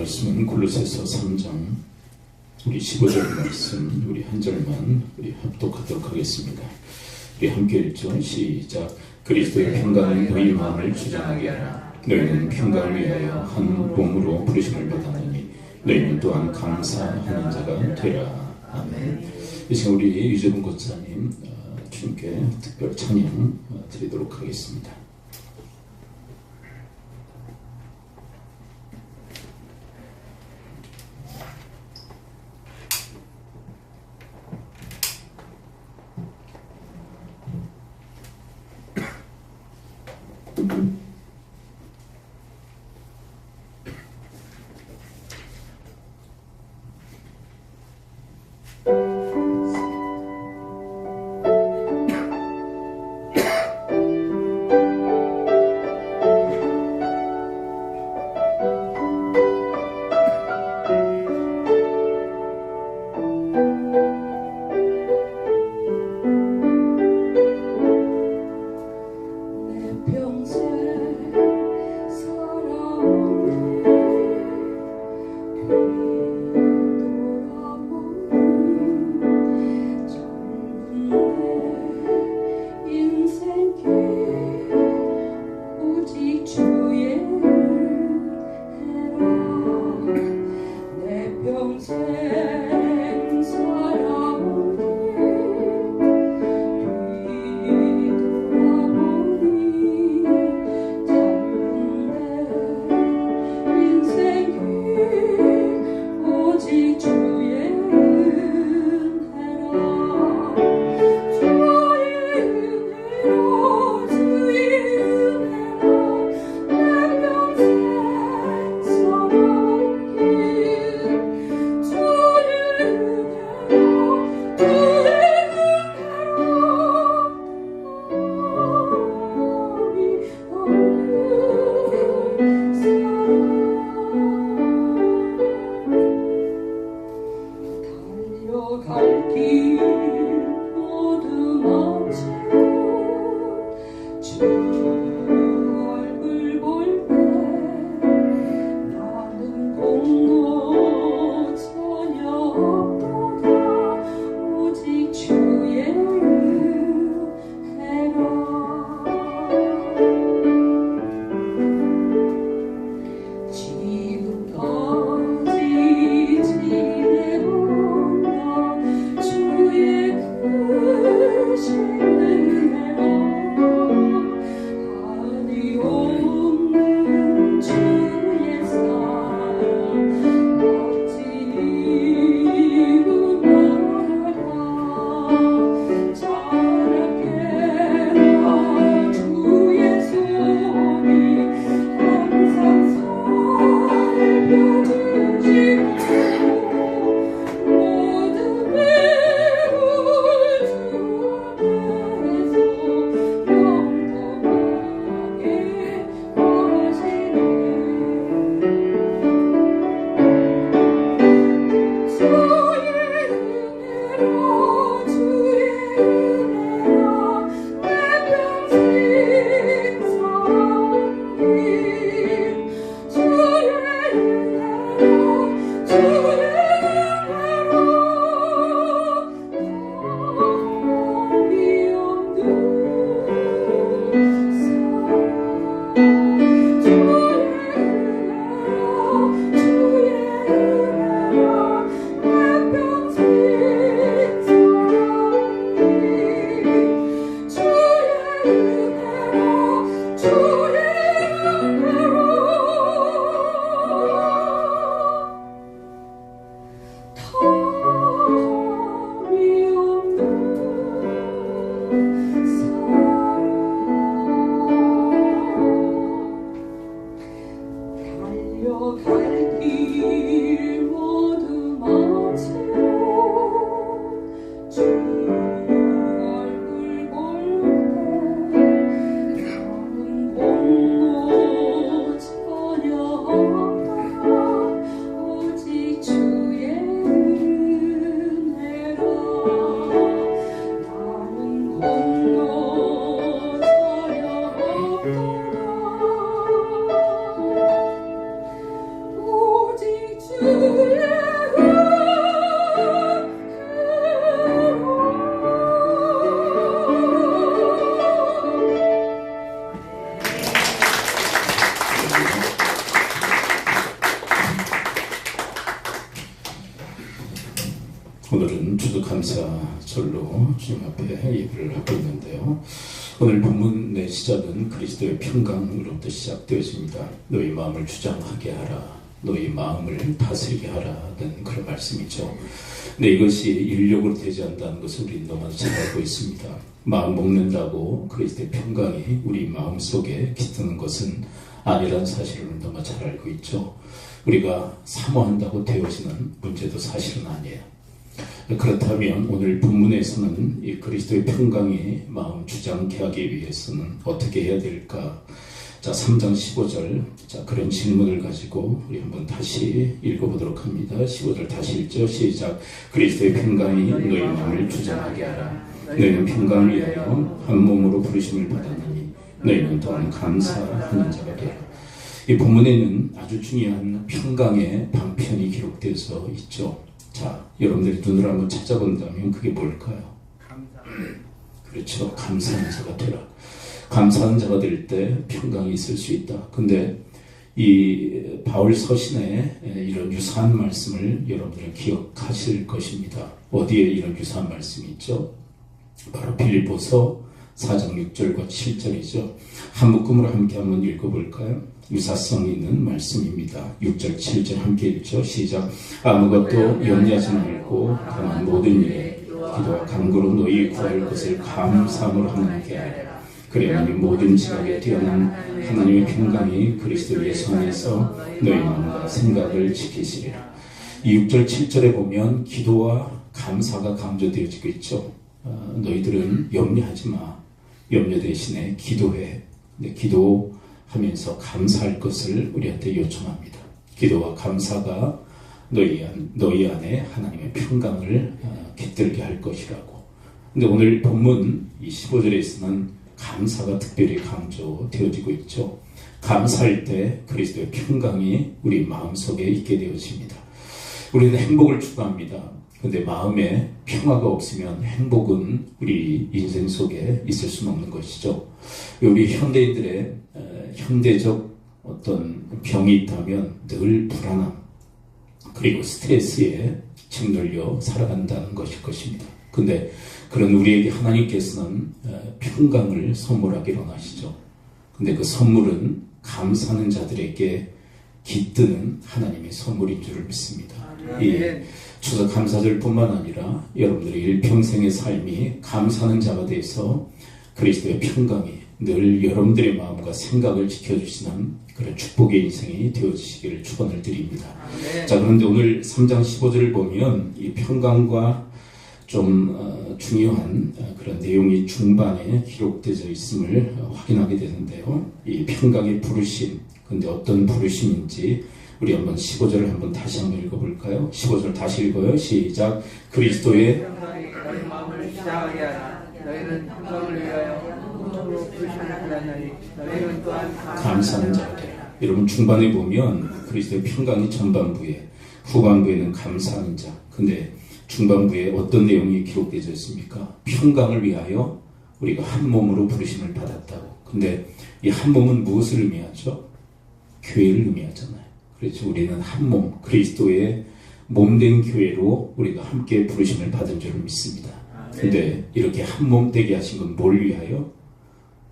말씀은 골로새서 3장 우리 15절 말씀 우리 한 절만 우리 합독하도록 하겠습니다. 우리 함께 읽죠. 시작. 그리스도의 평강은 너희 마음을 주장하게 하라. 너희는 평강을 위하여 한 몸으로 부르심을 받았느니 너희는 또한 감사하는 자가 되라. 아멘. 이 시간 우리 유재분 권사님 주님께 특별 찬양 드리도록 하겠습니다. 주님 앞에 예배를 하고 있는데요. 오늘 본문의 시작은 그리스도의 평강으로부터 시작되어집니다. 너희 마음을 주장하게 하라, 너희 마음을 다스리게 하라는 그런 말씀이죠. 근데 이것이 인력으로 되지 않는다는 것을 우리는 너무 잘 알고 있습니다. 마음 먹는다고 그리스도의 평강이 우리 마음속에 깃드는 것은 아니라는 사실을 너무 잘 알고 있죠. 우리가 사모한다고 되어지는 문제도 사실은 아니에요. 그렇다면 오늘 본문에서는 이 그리스도의 평강이 마음 주장케 하기 위해서는 어떻게 해야 될까? 자, 3장 15절. 자, 그런 질문을 가지고 우리 한번 다시 읽어보도록 합니다. 15절 다시 읽죠. 시작. 그리스도의 평강이 너희 마음을 주장하게 하라. 너희는 평강을 위하여 한 몸으로 부르심을 받았느니 너희는 또한 감사하는 자가 되라. 이 본문에는 아주 중요한 평강의 방편이 기록되어서 있죠. 자, 여러분들이 눈을 한번 찾아본다면 그게 뭘까요? 그렇죠. 감사하는 자가 되라. 감사하는 자가 될 때 평강이 있을 수 있다. 근데 이 바울 서신에 이런 유사한 말씀을 여러분들은 기억하실 것입니다. 어디에 이런 유사한 말씀이 있죠? 바로 빌립보서 4장 6절과 7절이죠. 한 묶음으로 함께 한번 읽어볼까요? 유사성 있는 말씀입니다. 6절 7절 함께 읽죠. 시작. 아무것도 염려하지 말고 다만 모든 일에 기도와 간구로 너희 구할 것을 감사함으로 하나님께 하라. 그래야만 모든 지각에 뛰어난 하나님의 평강이 그리스도 예수 안에서 너희 마음과 생각을 지키시리라. 이 6절 7절에 보면 기도와 감사가 강조되어지고 있죠. 너희들은 염려하지 마. 염려 대신에 기도해. 기도하면서 감사할 것을 우리한테 요청합니다. 기도와 감사가 너희 안에 하나님의 평강을 깃들게 할 것이라고. 근데 오늘 본문 이 15절에서는 감사가 특별히 강조되어지고 있죠. 감사할 때 그리스도의 평강이 우리 마음속에 있게 되어집니다. 우리는 행복을 추구합니다. 근데 마음에 평화가 없으면 행복은 우리 인생 속에 있을 수는 없는 것이죠. 우리 현대인들의 현대적 어떤 병이 있다면 늘 불안함 그리고 스트레스에 짓눌려 살아간다는 것일 것입니다. 근데 그런 우리에게 하나님께서는 평강을 선물하기로 하시죠. 근데 그 선물은 감사하는 자들에게 깃드는 하나님의 선물인 줄을 믿습니다. 이 추석 감사절뿐만 아니라 여러분들의 일평생의 삶이 감사하는 자가 돼서 그리스도의 평강이 늘 여러분들의 마음과 생각을 지켜주시는 그런 축복의 인생이 되어지시기를 축원을 드립니다. 자, 그런데 오늘 3장 15절을 보면 이 평강과 좀 중요한 그런 내용이 중반에 기록되어 있음을 확인하게 되는데요. 이 평강의 부르심, 근데 어떤 부르심인지 우리 한번 15절을 한번 다시 한번 읽어볼까요? 15절 다시 읽어요. 시작. 그리스도의 너희 마음을 주장하게 하라. 너희는 평강을 위하여 몸으로 부르심을 받았느니 너희는 또한 감사하는 자가 되라. 여러분 중반에 보면 그리스도의 평강이 전반부에, 후반부에는 감사하는 자. 근데 중반부에 어떤 내용이 기록되어 있습니까? 평강을 위하여 우리가 한 몸으로 부르심을 받았다고. 근데 이 한 몸은 무엇을 의미하죠? 교회를 의미하잖아요. 그렇죠. 우리는 한 몸, 그리스도의 몸된 교회로 우리가 함께 부르심을 받은 줄을 믿습니다. 근데 이렇게 한 몸 되게 하신 건 뭘 위하여?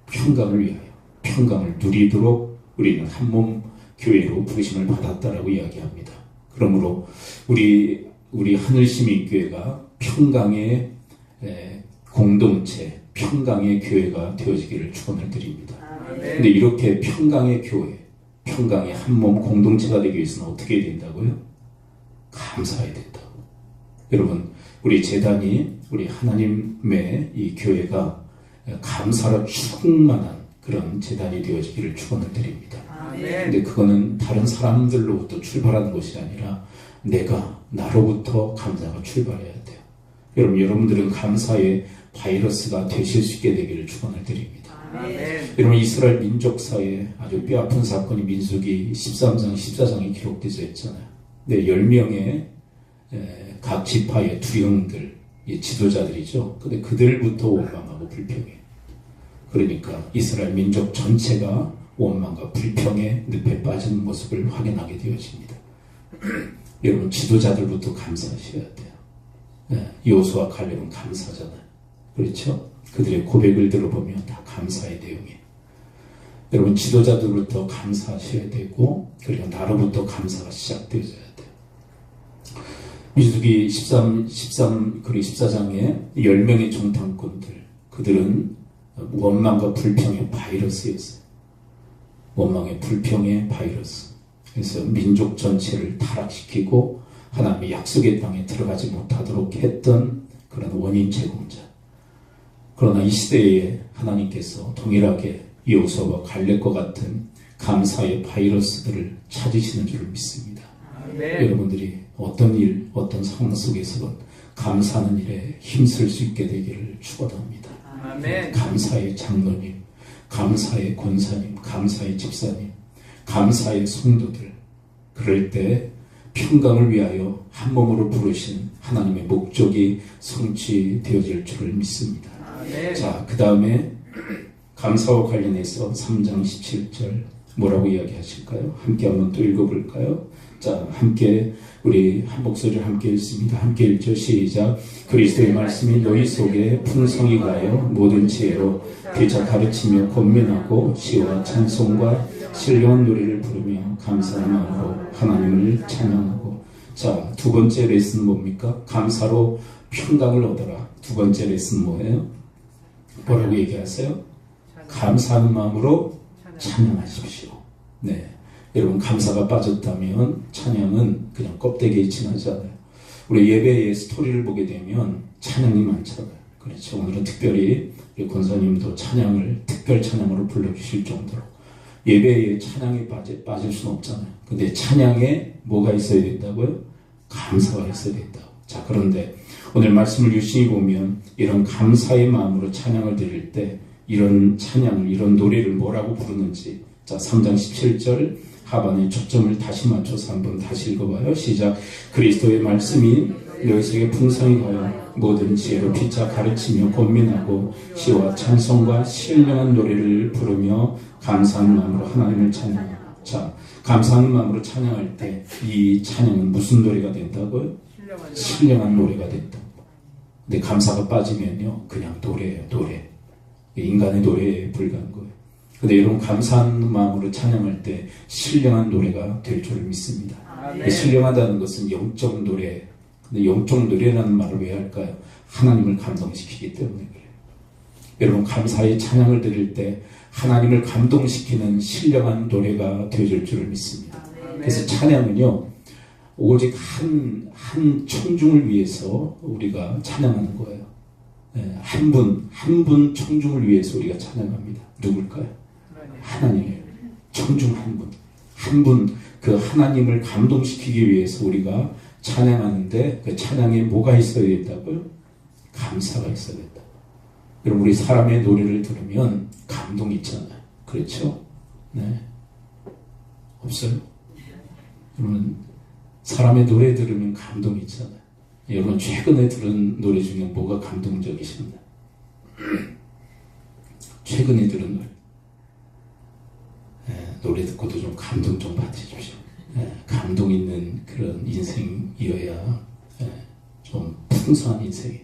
평강을 위하여. 평강을 누리도록 우리는 한 몸 교회로 부르심을 받았다라고 이야기합니다. 그러므로 우리 하늘시민교회가 평강의 공동체, 평강의 교회가 되어지기를 축원을 드립니다. 근데 이렇게 평강의 교회, 평강의 한 몸 공동체가 되기 위해서는 어떻게 해야 된다고요? 감사해야 된다고. 여러분, 우리 재단이, 우리 하나님의 이 교회가 감사로 충만한 그런 재단이 되어지기를 축원을 드립니다. 근데 그거는 다른 사람들로부터 출발하는 것이 아니라 나로부터 감사가 출발해야 돼요. 여러분들은 감사의 바이러스가 되실 수 있게 되기를 축원을 드립니다. 여러분, 이스라엘 민족사에 아주 뼈아픈 사건이 민수기 13장, 14장에 기록되어 있잖아요. 네, 10명의 각 지파의 두령들, 지도자들이죠. 근데 그들부터 원망하고 불평해. 그러니까 이스라엘 민족 전체가 원망과 불평의 늪에 빠진 모습을 확인하게 되어집니다. 여러분, 지도자들부터 감사하셔야 돼요. 여호수아 칼렙은 감사잖아요. 그렇죠? 그들의 고백을 들어보면 다 감사의 내용이에요. 여러분, 지도자들부터 감사하셔야 되고, 그리고 나로부터 감사가 시작되어야 돼요. 민수기 14장에 10명의 정탐꾼들, 그들은 원망과 불평의 바이러스였어요. 원망의 불평의 바이러스. 그래서 민족 전체를 타락시키고 하나님의 약속의 땅에 들어가지 못하도록 했던 그런 원인 제공자. 그러나 이 시대에 하나님께서 동일하게 여호수아와 갈렙과 같은 감사의 바이러스들을 찾으시는 줄 믿습니다. 네. 여러분들이 어떤 일, 어떤 상황 속에서는 감사하는 일에 힘쓸 수 있게 되기를 축원합니다. 아멘. 감사의 장로님, 감사의 권사님, 감사의 집사님, 감사의 성도들, 그럴 때 평강을 위하여 한 몸으로 부르신 하나님의 목적이 성취되어질 줄을 믿습니다. 아멘. 자, 그 다음에 감사와 관련해서 3장 17절 뭐라고 이야기하실까요? 함께 한번 또 읽어볼까요? 자, 함께 우리 한 목소리를 함께 읽습니다. 함께 읽죠. 시작. 그리스도의 말씀이 너희 속에 풍성히 가여 모든 지혜로 피차 가르치며 권면하고 시와 찬송과 신령한 노래를 부르며 감사한 마음으로 하나님을 찬양하고. 자, 두 번째 레슨 뭡니까? 감사로 평강을 얻어라. 두 번째 레슨 뭐예요? 뭐라고 얘기하세요? 감사하는 마음으로 찬양하십시오. 네. 여러분, 감사가 빠졌다면 찬양은 그냥 껍데기에 지나지 않아요. 우리 예배의 스토리를 보게 되면 찬양이 많잖아요. 그렇죠. 오늘은 특별히 우리 권사님도 찬양을 특별 찬양으로 불러주실 정도로 예배에 찬양이 빠질 수는 없잖아요. 근데 찬양에 뭐가 있어야 된다고요? 감사가 있어야 된다고. 자, 그런데 오늘 말씀을 유심히 보면 이런 감사의 마음으로 찬양을 드릴 때 이런 찬양을, 이런 노래를 뭐라고 부르는지. 자, 3장 17절 하반의 초점을 다시 맞춰서 한번 다시 읽어봐요. 시작. 그리스도의 말씀이 너희 속에 풍성히 가여 모든 지혜로 피차 가르치며 권면하고 시와 찬송과 신령한 노래를 부르며 감사하는 마음으로 하나님을 찬양하고. 자, 감사하는 마음으로 찬양할 때 이 찬양은 무슨 노래가 된다고요? 신령한 노래가 된다고. 근데 감사가 빠지면요, 그냥 노래예요, 노래. 인간의 노래에 불과한 거예요. 근데 여러분, 감사하는 마음으로 찬양할 때 신령한 노래가 될 줄을 믿습니다. 신령하다는 것은 영적 노래. 근데 영적 노래라는 말을 왜 할까요? 하나님을 감동시키기 때문에 그래요. 여러분, 감사의 찬양을 드릴 때 하나님을 감동시키는 신령한 노래가 되어질 줄을 믿습니다. 그래서 찬양은요, 오직 한 청중을 위해서 우리가 찬양하는 거예요. 한 분 청중을 위해서 우리가 찬양합니다. 누굴까요? 하나님이에요. 청중 한 분, 그 하나님을 감동시키기 위해서 우리가 찬양하는데 그 찬양에 뭐가 있어야 된다고요? 감사가 있어야 된다. 여러분, 우리 사람의 노래를 들으면 감동이 있잖아요. 그렇죠? 네. 없어요? 여러분, 사람의 노래 들으면 감동이 있잖아요. 여러분, 최근에 들은 노래 중에 뭐가 감동적이십니까? 최근에 들은 노래. 노래 듣고도 좀 감동 좀 받으십시오. 감동 있는 그런 인생이어야 좀 풍성한 인생이.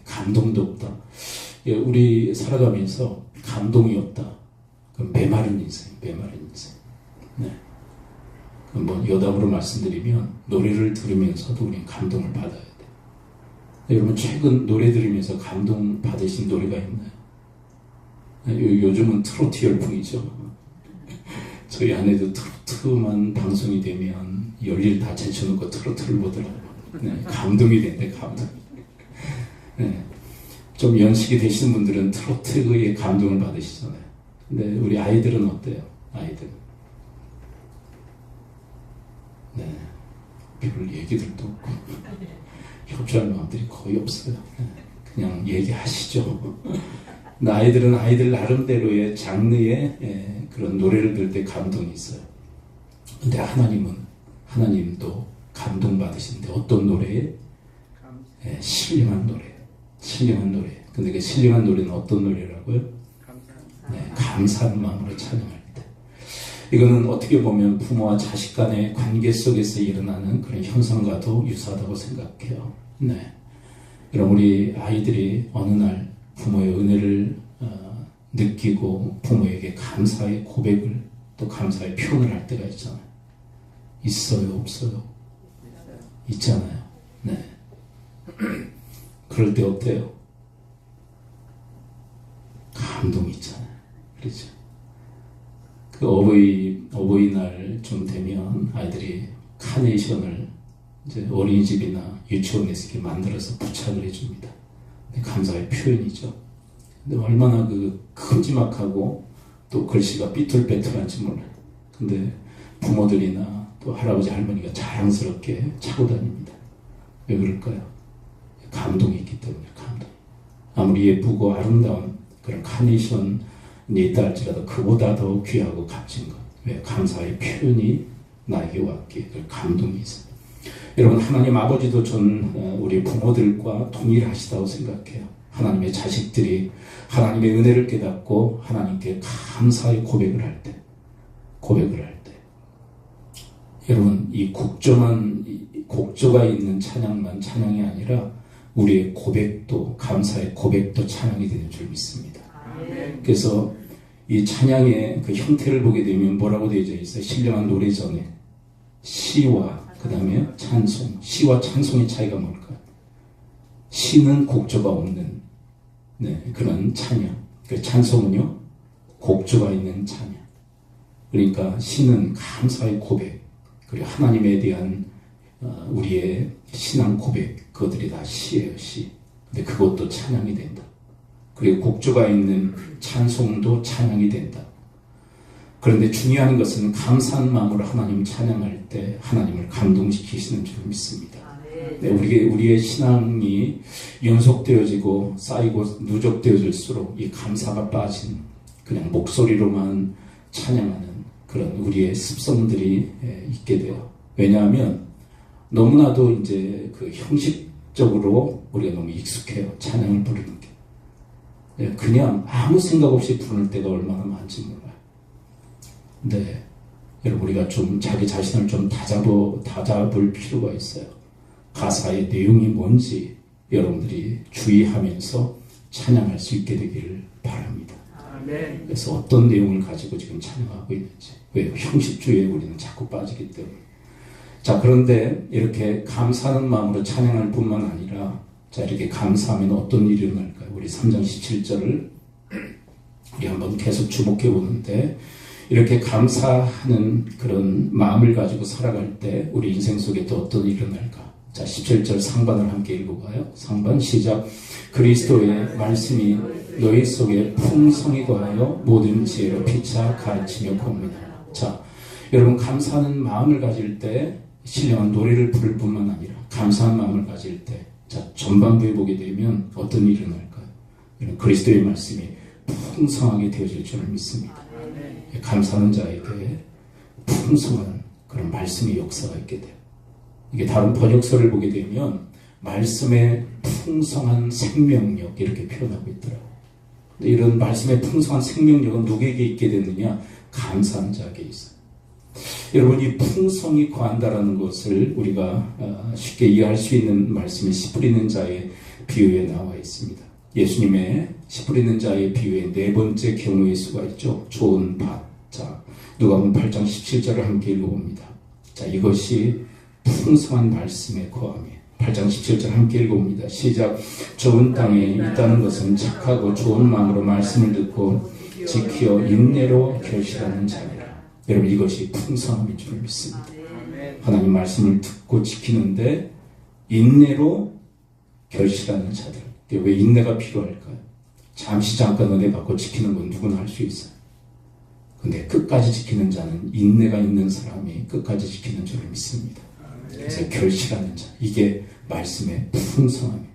감동도 없다. 우리 살아가면서 감동이 없다. 그럼 메마른 인생. 네. 뭐 여담으로 말씀드리면 노래를 들으면서도 우리는 감동을 받아야 돼. 여러분, 최근 노래 들으면서 감동 받으신 노래가 있나요? 요즘은 트로트 열풍이죠. 저희 아내도 트로트만 방송이 되면 열일 다 제쳐놓고 트로트를 보더라고요. 네, 감동이 된대, 감동. 네, 좀 연식이 되시는 분들은 트로트의 감동을 받으시잖아요. 근데 우리 아이들은 어때요? 아이들. 네, 별 얘기들도 없고 협조할 마음들이 거의 없어요. 네, 그냥 얘기하시죠. 아이들은 아이들 나름대로의 장르의 그런 노래를 들을 때 감동이 있어요. 근데 하나님도 감동받으시는데 어떤 노래에? 신령한 노래. 근데 그 신령한 노래는 어떤 노래라고요? 네, 감사한 마음으로 찬양할 때. 이거는 어떻게 보면 부모와 자식 간의 관계 속에서 일어나는 그런 현상과도 유사하다고 생각해요. 네. 그럼 우리 아이들이 어느 날 부모의 은혜를 느끼고 부모에게 감사의 고백을 또 감사의 표현을 할 때가 있잖아요. 있어요, 없어요? 있잖아요. 네. 그럴 때 어때요? 감동이 있잖아요. 그렇죠? 그 어버이날 좀 되면 아이들이 카네이션을 이제 어린이집이나 유치원에서 이렇게 만들어서 부착을 해줍니다. 감사의 표현이죠. 근데 얼마나 그 큼지막하고 또 글씨가 삐뚤빼뚤한지 몰라요. 근데 부모들이나 또 할아버지 할머니가 자랑스럽게 차고 다닙니다. 왜 그럴까요? 감동이 있기 때문에. 감동. 아무리 예쁘고 아름다운 그런 카네이션이 있다 할지라도 그보다 더 귀하고 값진 것. 왜? 감사의 표현이 나에게 왔기에 그 감동이 있어요. 여러분, 하나님 아버지도 전 우리 부모들과 동일하시다고 생각해요. 하나님의 자식들이 하나님의 은혜를 깨닫고 하나님께 감사의 고백을 할 때, 여러분, 이 곡조가 있는 찬양만 찬양이 아니라 우리의 고백도, 감사의 고백도 찬양이 되는 줄 믿습니다. 그래서 이 찬양의 그 형태를 보게 되면 뭐라고 되어져 있어요? 신령한 노래 전에 시와 그 다음에 찬송. 시와 찬송의 차이가 뭘까요? 시는 곡조가 없는 그런 찬양. 그 찬송은요, 곡조가 있는 찬양. 그러니까 시는 감사의 고백, 그리고 하나님에 대한 우리의 신앙 고백, 그것들이 다 시예요, 시. 근데 그것도 찬양이 된다. 그리고 곡조가 있는 찬송도 찬양이 된다. 그런데 중요한 것은 감사한 마음으로 하나님을 찬양할 때 하나님을 감동시키시는 줄 믿습니다. 네, 우리의 신앙이 연속되어지고 쌓이고 누적되어질수록 이 감사가 빠진 그냥 목소리로만 찬양하는 그런 우리의 습성들이 있게 돼요. 왜냐하면 너무나도 이제 그 형식적으로 우리가 너무 익숙해요. 찬양을 부르는 게. 네, 그냥 아무 생각 없이 부를 때가 얼마나 많은지 몰라요. 네, 여러분, 우리가 좀 자기 자신을 좀 다잡을 필요가 있어요. 가사의 내용이 뭔지 여러분들이 주의하면서 찬양할 수 있게 되기를 바랍니다. 아멘. 그래서 어떤 내용을 가지고 지금 찬양하고 있는지. 왜? 형식주의에 우리는 자꾸 빠지기 때문에. 자, 그런데 이렇게 감사하는 마음으로 찬양할 뿐만 아니라, 자, 이렇게 감사하면 어떤 일이 일어날까요? 우리 3장 17절을 우리 한번 계속 주목해 보는데, 이렇게 감사하는 그런 마음을 가지고 살아갈 때 우리 인생 속에 또 어떤 일이 일어날까? 자, 17절 상반을 함께 읽어봐요. 상반 시작. 그리스도의 말씀이 너희 속에 풍성히 거하여 모든 지혜로 피차 가르치며 겁니다. 자, 여러분, 감사하는 마음을 가질 때 신령한 노래를 부를 뿐만 아니라 감사한 마음을 가질 때, 자, 전반부에 보게 되면 어떤 일이 일어날까요? 이런 그리스도의 말씀이 풍성하게 되어질 줄을 믿습니다. 감사하는 자에게 풍성한 그런 말씀의 역사가 있게 돼요. 이게 다른 번역서를 보게 되면 말씀의 풍성한 생명력 이렇게 표현하고 있더라고요. 근데 이런 말씀의 풍성한 생명력은 누구에게 있게 됐느냐? 감사한 자에게 있어요. 여러분, 이 풍성이 거한다라는 것을 우리가 쉽게 이해할 수 있는 말씀이 씨 뿌리는 자의 비유에 나와 있습니다. 예수님의 씨 뿌리는 자의 비유의 네 번째 경우의 수가 있죠. 좋은 밭. 자, 누가복음 8장 17절을 함께 읽어봅니다. 자, 이것이 풍성한 말씀의 거함이에요. 8장 17절 함께 읽어봅니다. 시작. 좋은 땅에 있다는 것은 착하고 좋은 마음으로 말씀을 듣고 지키어 인내로 결실하는 자니라. 여러분, 이것이 풍성함인 줄 믿습니다. 하나님 말씀을 듣고 지키는데 인내로 결실하는 자들. 왜 인내가 필요할까요? 잠깐 은혜 받고 지키는 건 누구나 할 수 있어요. 근데 끝까지 지키는 자는, 인내가 있는 사람이 끝까지 지키는 줄을 믿습니다. 그래서 결실하는 자, 이게 말씀의 풍성함이에요.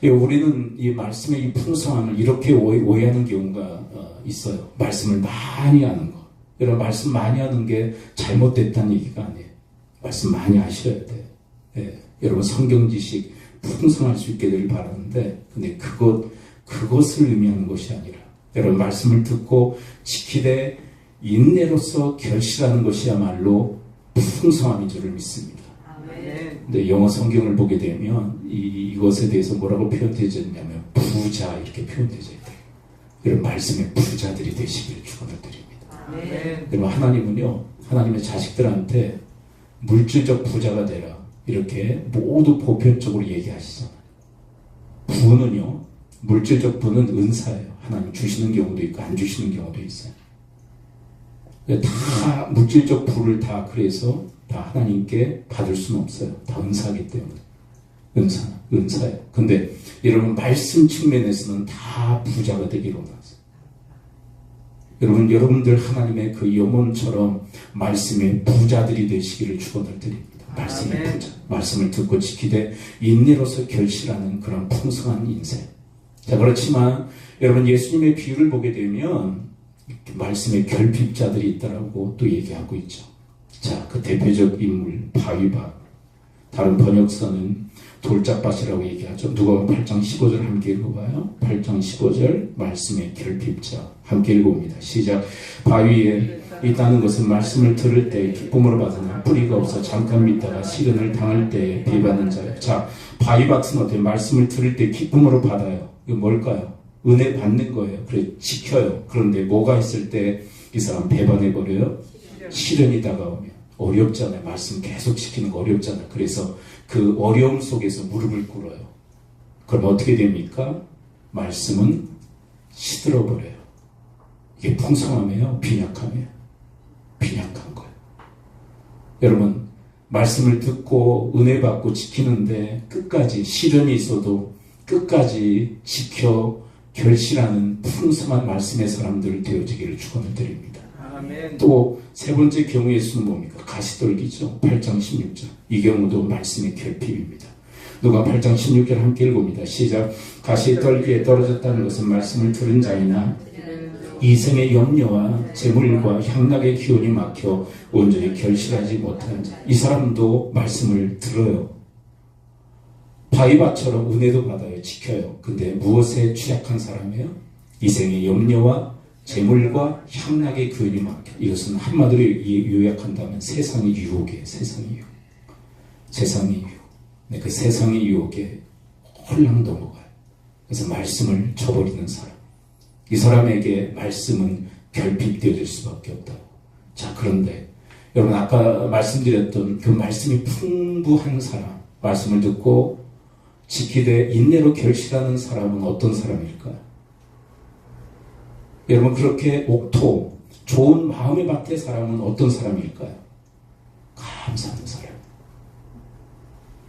우리는 이 말씀의 이 풍성함을 이렇게 오해하는 경우가 있어요. 말씀을 많이 하는 거. 여러분, 말씀 많이 하는 게 잘못됐다는 얘기가 아니에요. 말씀 많이 하셔야 돼요. 예, 여러분, 성경 지식 풍성할 수 있게 되길 바라는데, 근데 그것을 의미하는 것이 아니라, 여러분, 말씀을 듣고 지키되 인내로서 결실하는 것이야말로 풍성함인 줄을 믿습니다. 아멘. 근데 영어 성경을 보게 되면 이것에 대해서 뭐라고 표현되어 있냐면 부자 이렇게 표현되어 있대요. 이런 말씀의 부자들이 되시기를 축원을 드립니다. 그러면 하나님은요, 하나님의 자식들한테 물질적 부자가 되라 이렇게 모두 보편적으로 얘기하시잖아요. 부는요, 물질적 부는 은사예요. 하나님 주시는 경우도 있고 안 주시는 경우도 있어요. 다 물질적 부를 다 그래서 다 하나님께 받을 수는 없어요. 다 은사이기 때문에. 은사예요. 근데 여러분 말씀 측면에서는 다 부자가 되기로 원하세요. 여러분들 하나님의 그 영혼처럼 말씀의 부자들이 되시기를 축원을 드립니다. 말씀의 부자. 말씀을 듣고 지키되 인내로서 결실하는 그런 풍성한 인생. 자, 그렇지만 여러분 예수님의 비유를 보게 되면 말씀의 결핍자들이 있다라고 또 얘기하고 있죠. 자, 그 대표적 인물 바위밭. 다른 번역서는 돌짝밭이라고 얘기하죠. 누가복음 8장 15절 함께 읽어봐요. 8장 15절 말씀의 결핍자 함께 읽어봅니다. 시작. 바위에 있다는 것은 말씀을 들을 때 기쁨으로 받으나 뿌리가 없어 잠깐 믿다가 시련을 당할 때 비받는 자예요. 자, 바위밭은 어때요? 말씀을 들을 때 기쁨으로 받아요. 이거 뭘까요? 은혜 받는 거예요. 그래 지켜요. 그런데 뭐가 있을 때 이 사람 배반해버려요? 시련이 다가오면. 어렵잖아요. 말씀 계속 지키는 거 어렵잖아요. 그래서 그 어려움 속에서 무릎을 꿇어요. 그럼 어떻게 됩니까? 말씀은 시들어버려요. 이게 풍성함이에요? 빈약함이에요? 빈약한 거예요. 여러분 말씀을 듣고 은혜 받고 지키는데 끝까지 시련이 있어도 끝까지 지켜 결실하는 풍성한 말씀의 사람들 되어지기를 축원을 드립니다. 아멘. 또 세 번째 경우의 수는 뭡니까? 가시떨기죠. 8장 16절. 이 경우도 말씀의 결핍입니다. 누가 8장 16절 함께 읽어봅니다. 시작. 가시떨기에 떨어졌다는 것은 말씀을 들은 자이나 이생의 염려와 재물과 향락의 기운이 막혀 온전히 결실하지 못한 자. 이 사람도 말씀을 들어요. 바위밭처럼 은혜도 받아요. 지켜요. 근데 무엇에 취약한 사람이에요? 이생의 염려와 재물과 향락의 기운이 막혀. 이것은 한마디로 요약한다면 세상의 유혹이에요. 세상의 유혹. 세상의 유혹. 네, 그 세상의 유혹에 홀랑 넘어가요. 그래서 말씀을 저버리는 사람. 이 사람에게 말씀은 결핍되어질 수밖에 없다고. 자, 그런데 여러분 아까 말씀드렸던 그 말씀이 풍부한 사람, 말씀을 듣고 지키되 인내로 결실하는 사람은 어떤 사람일까요? 여러분 그렇게 옥토, 좋은 마음의 밭의 사람은 어떤 사람일까요? 감사하는 사람.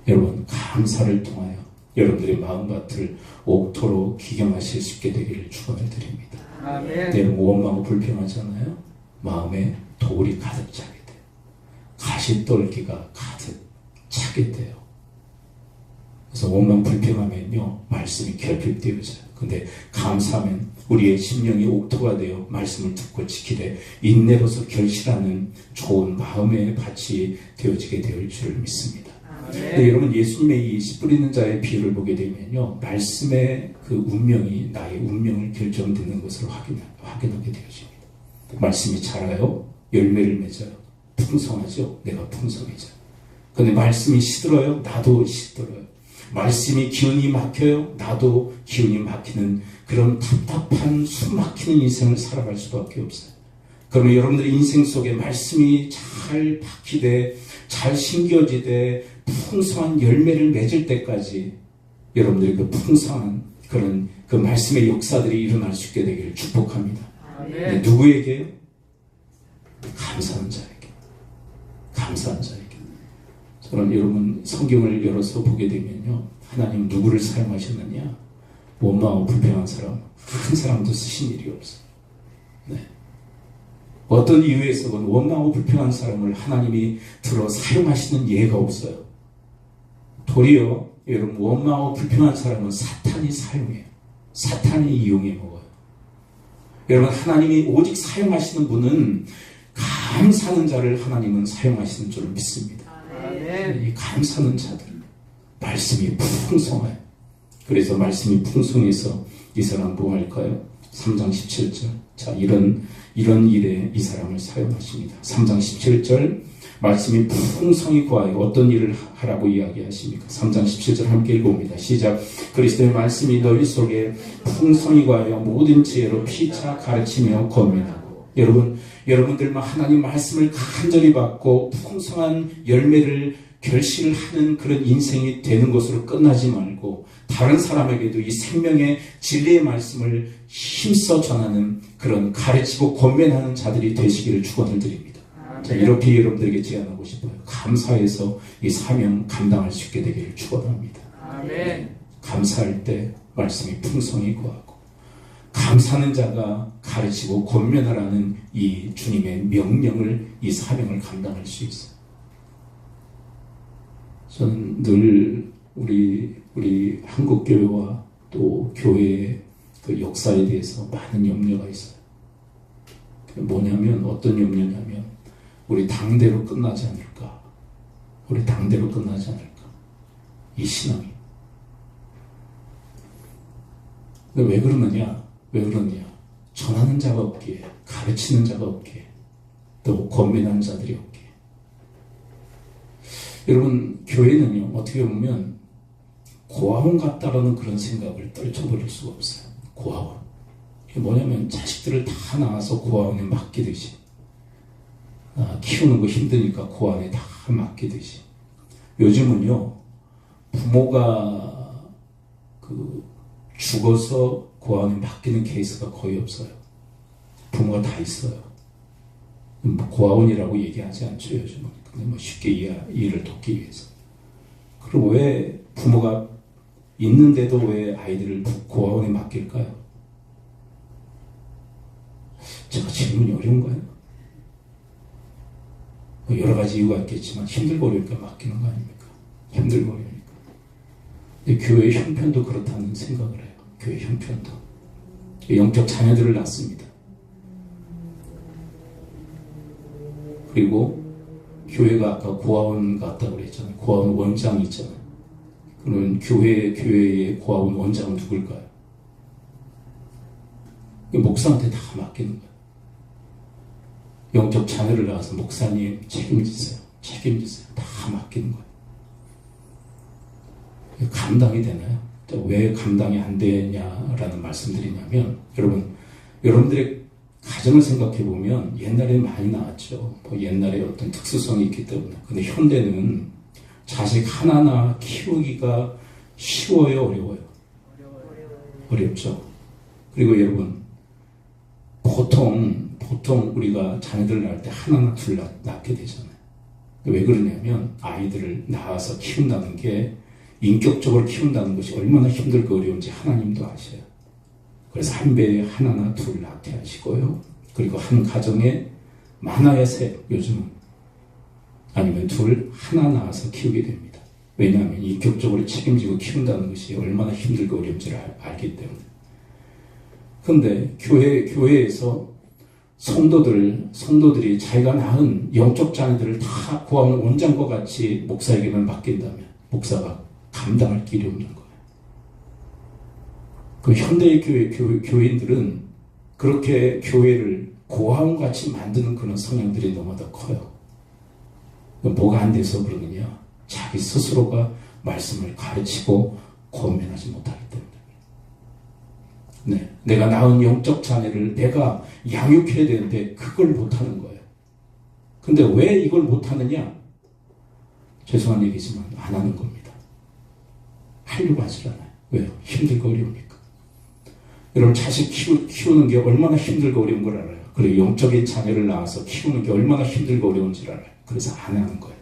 여러분 감사를 통하여 여러분들의 마음밭을 옥토로 기경하실 수 있게 되기를 축원을 드립니다. 아멘. 여러분 원망하고 불평하잖아요. 마음에 돌이 가득 차게 돼요. 가시떨기가 가득 차게 돼요. 그래서 원망 불평하면요 말씀이 결핍되어져요. 근데 감사하면 우리의 심령이 옥토가 되어 말씀을 듣고 지키되 인내로서 결실하는 좋은 마음의 밭이 되어지게 될 줄 믿습니다. 근데 여러분 예수님의 이 씨 뿌리는 자의 비유를 보게 되면요 말씀의 그 운명이 나의 운명을 결정짓는 것을 확인하게 되어집니다. 말씀이 자라요, 열매를 맺어요, 풍성하죠, 내가 풍성해져요. 근데 말씀이 시들어요, 나도 시들어요. 말씀이 기운이 막혀요, 나도 기운이 막히는 그런 답답한 숨 막히는 인생을 살아갈 수밖에 없어요. 그러면 여러분들의 인생 속에 말씀이 잘 박히되 잘 심겨지되 풍성한 열매를 맺을 때까지 여러분들의 그 풍성한 그런 그 말씀의 역사들이 일어날 수 있게 되기를 축복합니다. 네, 누구에게요? 감사한 자에게. 감사한 자에게. 저는 여러분 성경을 열어서 보게 되면요 하나님 누구를 사용하셨느냐? 원망하고 불평한 사람, 큰 사람도 쓰신 일이 없어요. 네. 어떤 이유에서건 원망하고 불평한 사람을 하나님이 들어 사용하시는 예가 없어요. 도리어 여러분 원망하고 불평한 사람은 사탄이 사용해요. 사탄이 이용해 먹어요. 여러분 하나님이 오직 사용하시는 분은 감사하는 자를 하나님은 사용하시는 줄 믿습니다. 이 감사하는 자들 말씀이 풍성해요. 그래서 말씀이 풍성해서 이 사람 뭐 할까요? 3장 17절. 자, 이런 일에 이 사람을 사용하십니다. 3장 17절. 말씀이 풍성히 구하여 어떤 일을 하라고 이야기하십니까? 3장 17절 함께 읽어봅니다. 시작. 그리스도의 말씀이 너희 속에 풍성히 구하여 모든 지혜로 피차 가르치며 권면하고. 여러분들만 하나님 말씀을 간절히 받고 풍성한 열매를 결실을 하는 그런 인생이 되는 것으로 끝나지 말고 다른 사람에게도 이 생명의 진리의 말씀을 힘써 전하는 그런 가르치고 권면하는 자들이 되시기를 축원을 드립니다. 자, 이렇게 여러분들에게 제안하고 싶어요. 감사해서 이 사명 감당할 수 있게 되기를 축원합니다. 아멘. 감사할 때 말씀이 풍성히 구하고 감사하는 자가 가르치고 권면하라는 이 주님의 명령을 이 사명을 감당할 수 있어요. 저는 늘 우리 한국 교회와 또 교회의 그 역사에 대해서 많은 염려가 있어요. 뭐냐면 어떤 염려냐면 우리 당대로 끝나지 않을까? 우리 당대로 끝나지 않을까? 이 신앙이. 왜 그러느냐? 전하는 자가 없기에, 가르치는 자가 없기에, 또 권면하는 자들이 없기에. 여러분, 교회는요, 어떻게 보면 고아원 같다라는 그런 생각을 떨쳐버릴 수가 없어요. 고아원. 이게 뭐냐면 자식들을 다 낳아서 고아원에 맡기듯이, 키우는 거 힘드니까 고아원에 다 맡기듯이. 요즘은요, 부모가 죽어서 고아원에 맡기는 케이스가 거의 없어요. 부모가 다 있어요. 고아원이라고 얘기하지 않죠, 요즘은. 근데 쉽게 이해를 돕기 위해서. 그리고 왜 부모가 있는데도 왜 아이들을 고아원에 맡길까요? 제가 질문이 어려운가요? 여러 가지 이유가 있겠지만 힘들고 어려우니까 맡기는 거 아닙니까? 힘들고 어려우니까. 근데 교회의 형편도 그렇다는 생각을 해요. 교회 형편도. 영적 자녀들을 낳습니다. 그리고 교회가 아까 고아원 같다고 그랬잖아요. 고아원 원장이 있잖아요. 그러면 교회의 고아원 원장은 누굴까요? 목사한테 다 맡기는 거예요. 영적 자녀를 낳아서 목사님 책임지세요. 다 맡기는 거예요. 감당이 되나요? 왜 감당이 안 되냐라는 말씀드리냐면 여러분들의 가정을 생각해 보면 옛날에 많이 나왔죠. 옛날에 어떤 특수성이 있기 때문에. 근데 현대는 자식 하나하나 키우기가 쉬워요, 어려워요? 어렵죠. 그리고 여러분, 보통 우리가 자녀들을 낳을 때 하나나 둘 낳게 되잖아요. 왜 그러냐면 아이들을 낳아서 키운다는 게 인격적으로 키운다는 것이 얼마나 힘들고 어려운지 하나님도 아셔요. 그래서 한 배에 하나나 둘 낳게 하시고요. 그리고 한 가정에 많아야 셋, 요즘은. 아니면 둘, 하나 낳아서 키우게 됩니다. 왜냐하면 인격적으로 책임지고 키운다는 것이 얼마나 힘들고 어려운지를 알기 때문에. 그런데 교회에서 성도들이 자기가 낳은 영적 자녀들을 다 고아원 원장과 같이 목사에게만 맡긴다면 목사가 감당할 길이 없는 거예요. 그 현대의 교인들은 그렇게 교회를 고아원같이 만드는 그런 성향들이 너무나 커요. 뭐가 안 돼서 그러느냐? 자기 스스로가 말씀을 가르치고 권면하지 못하기 때문에. 네, 내가 낳은 영적 자녀를 내가 양육해야 되는데 그걸 못하는 거예요. 근데 왜 이걸 못하느냐? 죄송한 얘기지만 안 하는 겁니다. 하려고 하질 않아요. 왜요? 힘들고 어려우니까. 여러분, 자식 키우는 게 얼마나 힘들고 어려운 걸 알아요. 그리고 영적인 자녀를 낳아서 키우는 게 얼마나 힘들고 어려운지를 알아요. 그래서 안 하는 거예요.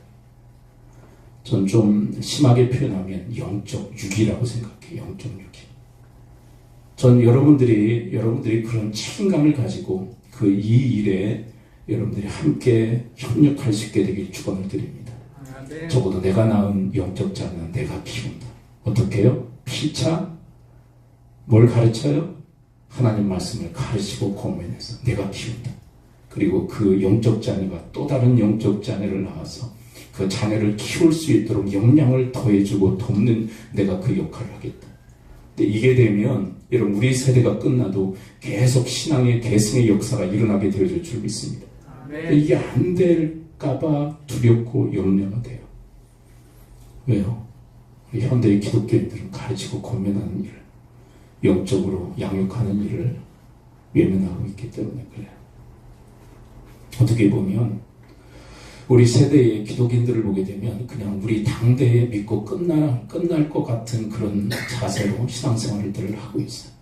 전 좀 심하게 표현하면 영적 유기라고 생각해요. 영적 유기. 전 여러분들이 그런 책임감을 가지고 이 일에 여러분들이 함께 협력할 수 있게 되길 축원을 드립니다. 네. 적어도 내가 낳은 영적 자녀는 내가 키운다. 어떻게 해요? 피차 뭘 가르쳐요? 하나님 말씀을 가르치고 권면해서 내가 키운다. 그리고 그 영적 자녀가 또 다른 영적 자녀를 낳아서 그 자녀를 키울 수 있도록 영향을 더해주고 돕는 내가 그 역할을 하겠다. 근데 이게 되면 여러분, 우리 세대가 끝나도 계속 신앙의 계승의 역사가 일어나게 되어질 줄 믿습니다. 네. 이게 안 될 할까봐 두렵고 염려가 돼요. 왜요? 우리 현대의 기독교인들은 가르치고 권면하는 일을, 영적으로 양육하는 일을 외면하고 있기 때문에 그래요. 어떻게 보면 우리 세대의 기독인들을 보게 되면 그냥 우리 당대에 믿고 끝날 것 같은 그런 자세로 신앙생활들을 하고 있어요.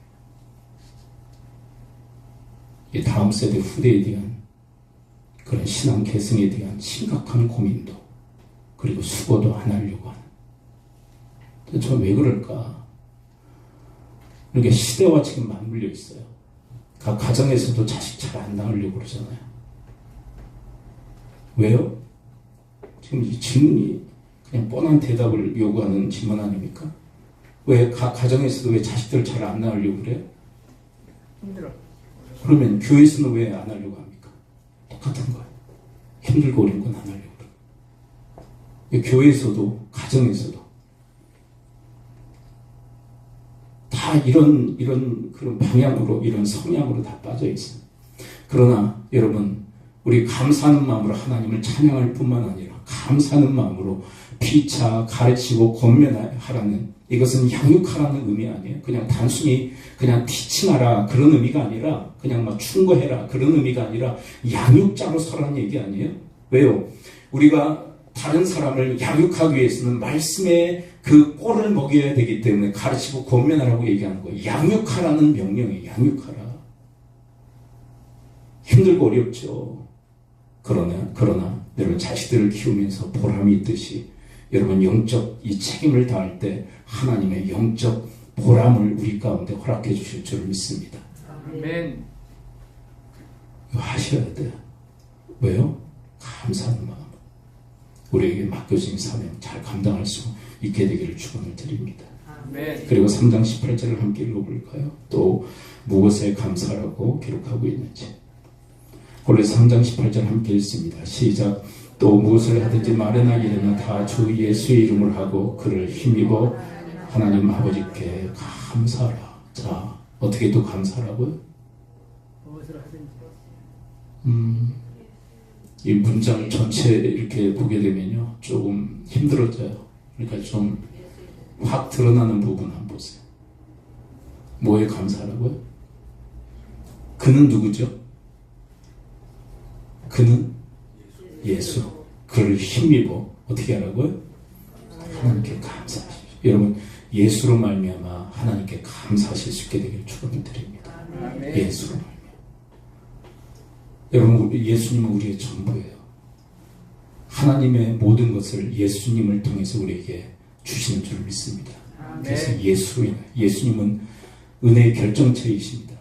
이 다음 세대 후대에 대한 그런 신앙 계승에 대한 심각한 고민도 그리고 수고도 안 하려고 하는. 저 왜 그럴까? 이렇게 시대와 지금 맞물려 있어요. 각 가정에서도 자식 잘 안 낳으려고 그러잖아요. 왜요? 지금 이 질문이 그냥 뻔한 대답을 요구하는 질문 아닙니까? 왜 각 가정에서도 왜 자식들 잘 안 낳으려고 그래요? 힘들어. 그러면 교회에서는 왜 안 하려고 합니까? 똑같은 거예요. 힘들고 어려운 건 안 하려고 그래요. 교회에서도 가정에서도 다 이런 그런 방향으로 이런 성향으로 다 빠져 있어요. 그러나 여러분 우리 감사하는 마음으로 하나님을 찬양할 뿐만 아니라 감사하는 마음으로 피차 가르치고 권면하라는 이것은 양육하라는 의미 아니에요. 그냥 단순히 그냥 티칭하라 그런 의미가 아니라 그냥 막 충고해라 그런 의미가 아니라 양육자로 서라는 얘기 아니에요. 왜요? 우리가 다른 사람을 양육하기 위해서는 말씀의 그 꼴을 먹여야 되기 때문에 가르치고 권면하라고 얘기하는 거예요. 양육하라는 명령이에요. 양육하라. 힘들고 어렵죠. 그러나 여러분 자식들을 키우면서 보람이 있듯이 여러분 영적 이 책임을 다할 때 하나님의 영적 보람을 우리 가운데 허락해 주실 줄 믿습니다. 아멘. 이거 하셔야 돼요. 왜요? 감사하는 마음. 우리에게 맡겨진 사명 잘 감당할 수 있게 되기를 축원을 드립니다. 아멘. 그리고 3장 18절을 함께 읽어볼까요? 또 무엇에 감사라고 기록하고 있는지. 원래 3장 18절 함께 읽습니다. 시작. 또 무엇을 하든지 말이나 일이나 다 주 예수의 이름을 하고 그를 힘입어 하나님 아버지께 감사하라. 자, 어떻게 또 감사하라고요? 무엇을 하든지. 이 문장 전체 이렇게 보게 되면요 조금 힘들어져요. 그러니까 좀 확 드러나는 부분 한번 보세요. 뭐에 감사하라고요? 그는 누구죠? 그는 예수. 그를 힘입어 어떻게 하라고요? 하나님께 감사하십시오. 여러분 예수로 말미암아 하나님께 감사하실 수 있게 되기를 축원을 드립니다. 아멘. 예수로 말미암아. 여러분 예수님은 우리의 전부예요. 하나님의 모든 것을 예수님을 통해서 우리에게 주시는 줄 믿습니다. 그래서 예수로 인하여 예수님은 은혜의 결정체이십니다.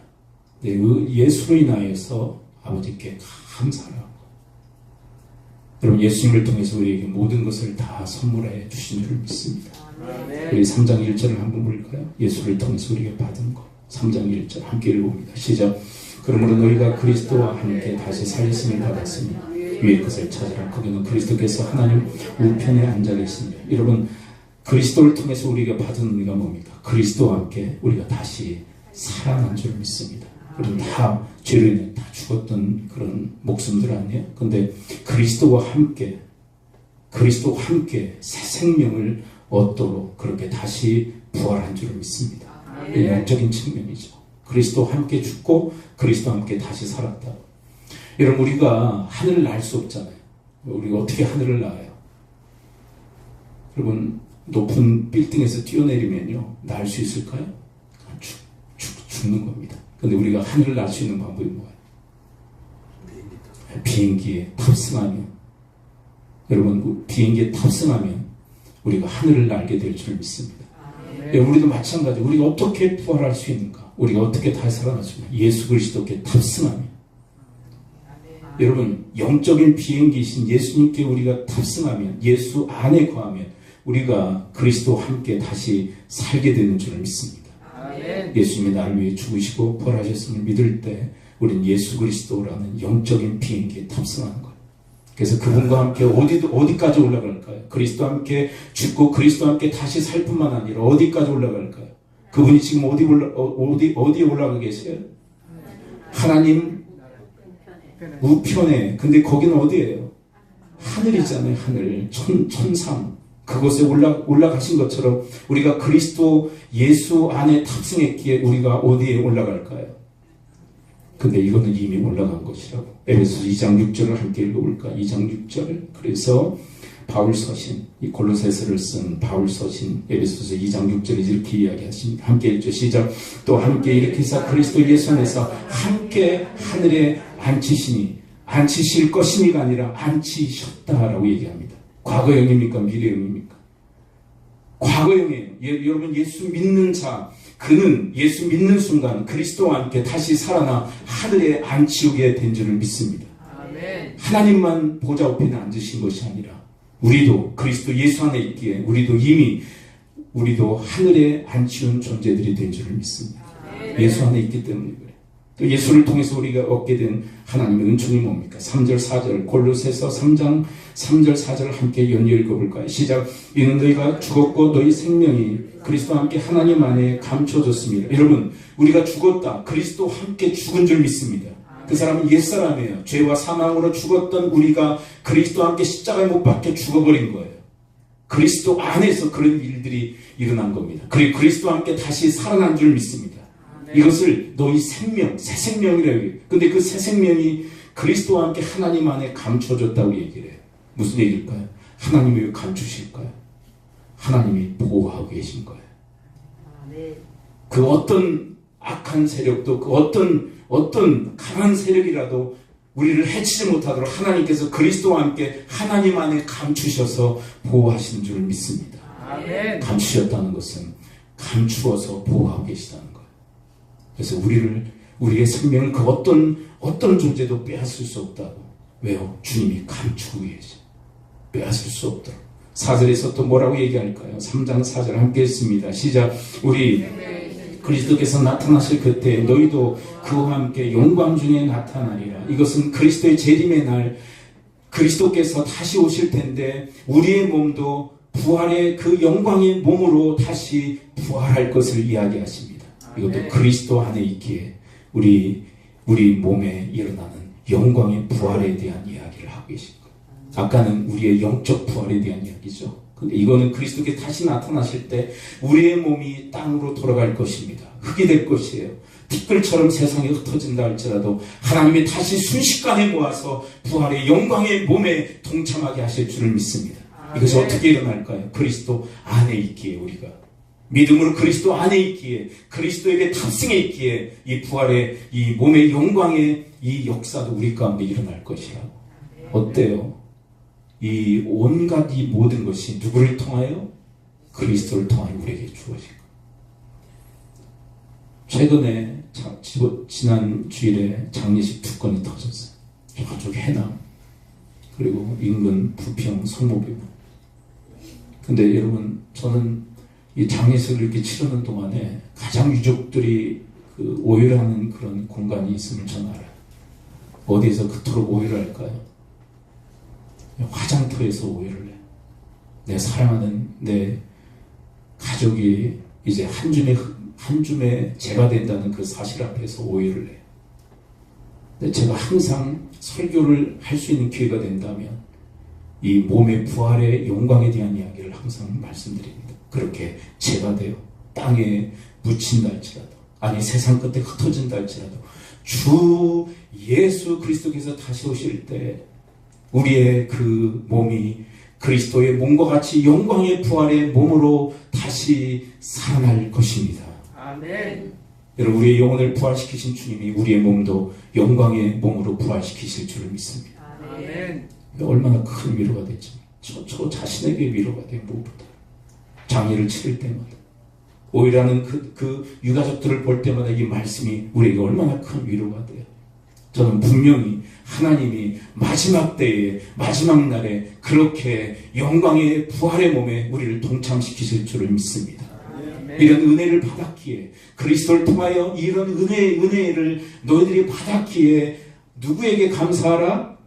네, 예수로 인하여서 아버지께 감사하라고. 여러분 예수님을 통해서 우리에게 모든 것을 다 선물해 주신 줄 믿습니다. 우리 3장 1절을 한번 볼까요? 예수를 통해서 우리에게 받은 것. 3장 1절 함께 읽어봅니다. 시작. 그러므로 너희가 그리스도와 함께 다시 살리심을 받았으니 위의 것을 찾으라. 거기는 그리스도께서 하나님 우편에 앉아 계시니. 여러분 그리스도를 통해서 우리가 받은 의미가 뭡니까? 그리스도와 함께 우리가 다시 살아난 줄 믿습니다. 우리는 다 죄로 인해 다 죽었던 그런 목숨들 아니에요? 근데 그리스도와 함께 새 생명을 얻도록 그렇게 다시 부활한 줄 믿습니다. 이 영적인 측면이죠. 그리스도와 함께 죽고 그리스도와 함께 다시 살았다. 여러분 우리가 하늘을 날 수 없잖아요. 우리가 어떻게 하늘을 나요? 여러분 높은 빌딩에서 뛰어내리면요 날 수 있을까요? 죽는 겁니다. 근데 우리가 하늘을 날 수 있는 방법이 뭐예요? 비행기에 탑승하면 여러분 비행기에 탑승하면 우리가 하늘을 날게 될 줄 믿습니다. 우리도 마찬가지. 우리가 어떻게 부활할 수 있는가? 우리가 어떻게 다시 살아날 수 있는가? 예수 그리스도께 탑승하면 여러분 영적인 비행기이신 예수님께 우리가 탑승하면 예수 안에 거하면 우리가 그리스도와 함께 다시 살게 되는 줄 믿습니다. 예수님이 나를 위해 죽으시고 부활하셨음을 믿을 때 우리는 예수 그리스도라는 영적인 비행기에 탑승하는 거예요. 그래서 그분과 함께 어디까지 올라갈까요? 그리스도와 함께 죽고 그리스도와 함께 다시 살 뿐만 아니라 어디까지 올라갈까요? 그분이 지금 어디에 올라가 계세요? 하나님 우편에. 근데 거기는 어디예요? 하늘이잖아요. 하늘. 천상. 그곳에 올라가신 것처럼 우리가 그리스도 예수 안에 탑승했기에 우리가 어디에 올라갈까요? 근데 이거는 이미 올라간 것이라고. 에베소서 2장 6절을 함께 읽어볼까? 2장 6절. 그래서 바울 서신, 이 골로새서를 쓴 바울 서신 에베소서 2장 6절에 이렇게 이야기하십니다. 함께 읽죠. 시작. 또 함께 일으키사 그리스도 예수 안에서 함께 하늘에 앉히실 것이니가 아니라 앉히셨다라고 얘기합니다. 과거형입니까? 미래형입니까? 과거형이에요. 여러분 예수 믿는 자, 그는 예수 믿는 순간 그리스도와 함께 다시 살아나 하늘에 앉히게 된 줄을 믿습니다. 아멘. 하나님만 보좌 우편에 앉으신 것이 아니라 우리도 그리스도 예수 안에 있기에 우리도 하늘에 앉히운 존재들이 된 줄을 믿습니다. 예수 안에 있기 때문에 그래요. 또 예수를 통해서 우리가 얻게 된 하나님의 은총이 뭡니까? 3절 4절 골로새서 3장 3절 4절을 함께 연이어 읽어볼까요? 시작. 이는 너희가 죽었고 너희 생명이 그리스도와 함께 하나님 안에 감춰졌습니다. 여러분 우리가 죽었다. 그리스도와 함께 죽은 줄 믿습니다. 그 사람은 옛사람이에요. 죄와 사망으로 죽었던 우리가 그리스도와 함께 십자가에 못 박혀 죽어버린 거예요. 그리스도 안에서 그런 일들이 일어난 겁니다. 그리고 그리스도와 함께 다시 살아난 줄 믿습니다. 이것을 너희 생명, 새 생명이라고 해요. 근데 그 새 생명이 그리스도와 함께 하나님 안에 감춰졌다고 얘기를 해요. 무슨 얘기일까요? 하나님이 왜 감추실까요? 하나님이 보호하고 계신 거예요. 그 어떤 악한 세력도 그 어떤 강한 세력이라도 우리를 해치지 못하도록 하나님께서 그리스도와 함께 하나님 안에 감추셔서 보호하시는 줄을 믿습니다. 아멘. 감추셨다는 것은 감추어서 보호하고 계시다는 거예요. 그래서 우리의 생명을 그 어떤 존재도 빼앗을 수 없다고. 왜요? 주님이 감추고 계셔. 빼앗을 수 없도록. 4절에서 또 뭐라고 얘기할까요? 3장 4절 함께 했습니다. 시작. 우리 그리스도께서 나타나실 그때 너희도 그와 함께 영광 중에 나타나리라. 이것은 그리스도의 재림의 날 그리스도께서 다시 오실 텐데 우리의 몸도 부활의 그 영광의 몸으로 다시 부활할 것을 이야기하십니다. 이것도 그리스도 안에 있기에 우리 몸에 일어나는 영광의 부활에 대한 이야기를 하고 계신 거예요. 아까는 우리의 영적 부활에 대한 이야기죠. 근데 이거는 그리스도께서 다시 나타나실 때 우리의 몸이 땅으로 돌아갈 것입니다. 흙이 될 것이에요. 티끌처럼 세상에 흩어진다 할지라도 하나님이 다시 순식간에 모아서 부활의 영광의 몸에 동참하게 하실 줄을 믿습니다. 이것이 어떻게 일어날까요? 그리스도 안에 있기에 우리가 믿음으로 그리스도 안에 있기에 그리스도에게 탑승해 있기에 이 부활의 이 몸의 영광의 이 역사도 우리 가운데 일어날 것이라고. 어때요? 이 온갖 이 모든 것이 누구를 통하여? 그리스도를 통하여 우리에게 주어진 것. 최근에 지난 주일에 장례식 2건이 터졌어요. 저쪽 해남 그리고 인근 부평 성모교구. 근데 여러분 저는 이 장례식을 이렇게 치르는 동안에 가장 유족들이 그 오열하는 그런 공간이 있음을 저는 알아요. 어디에서 그토록 오열을 할까요? 화장터에서 오해를 해. 내 사랑하는 내 가족이 이제 한 줌에 재가 된다는 그 사실 앞에서 오해를 해. 근데 제가 항상 설교를 할 수 있는 기회가 된다면 이 몸의 부활의 영광에 대한 이야기를 항상 말씀드립니다. 그렇게 재가 되어 땅에 묻힌다 할지라도 아니 세상 끝에 흩어진다 할지라도 주 예수 그리스도께서 다시 오실 때 우리의 그 몸이 그리스도의 몸과 같이 영광의 부활의 몸으로 다시 살아날 것입니다. 아멘. 여러분 우리의 영혼을 부활시키신 주님이 우리의 몸도 영광의 몸으로 부활시키실 줄을 믿습니다. 아멘. 얼마나 큰 위로가 됐지. 저 자신에게 위로가 돼 무엇보다. 장례를 치를 때마다 오히려는 그 유가족들을 볼 때마다 이 말씀이 우리에게 얼마나 큰 위로가 돼요. 저는 분명히 하나님이 마지막 때에 마지막 날에 그렇게 영광의 부활의 몸에 우리를 동참시키실 줄을 믿습니다. 이런 은혜를 받았기에 그리스도를 통하여 이런 은혜를 너희들이 받았기에 누구에게 감사하라?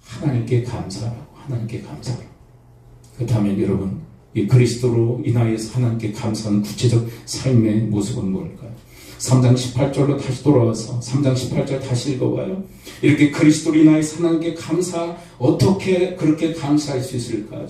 하나님께 감사하라고. 하나님께 감사하라고. 그렇다면 여러분 이 그리스도로 인하여서 하나님께 감사하는 구체적 삶의 모습은 뭘까요? 3장 18절로 다시 돌아와서 3장 18절 다시 읽어봐요. 이렇게 그리스도로 인하여 하나님께 감사, 어떻게 그렇게 감사할 수 있을까?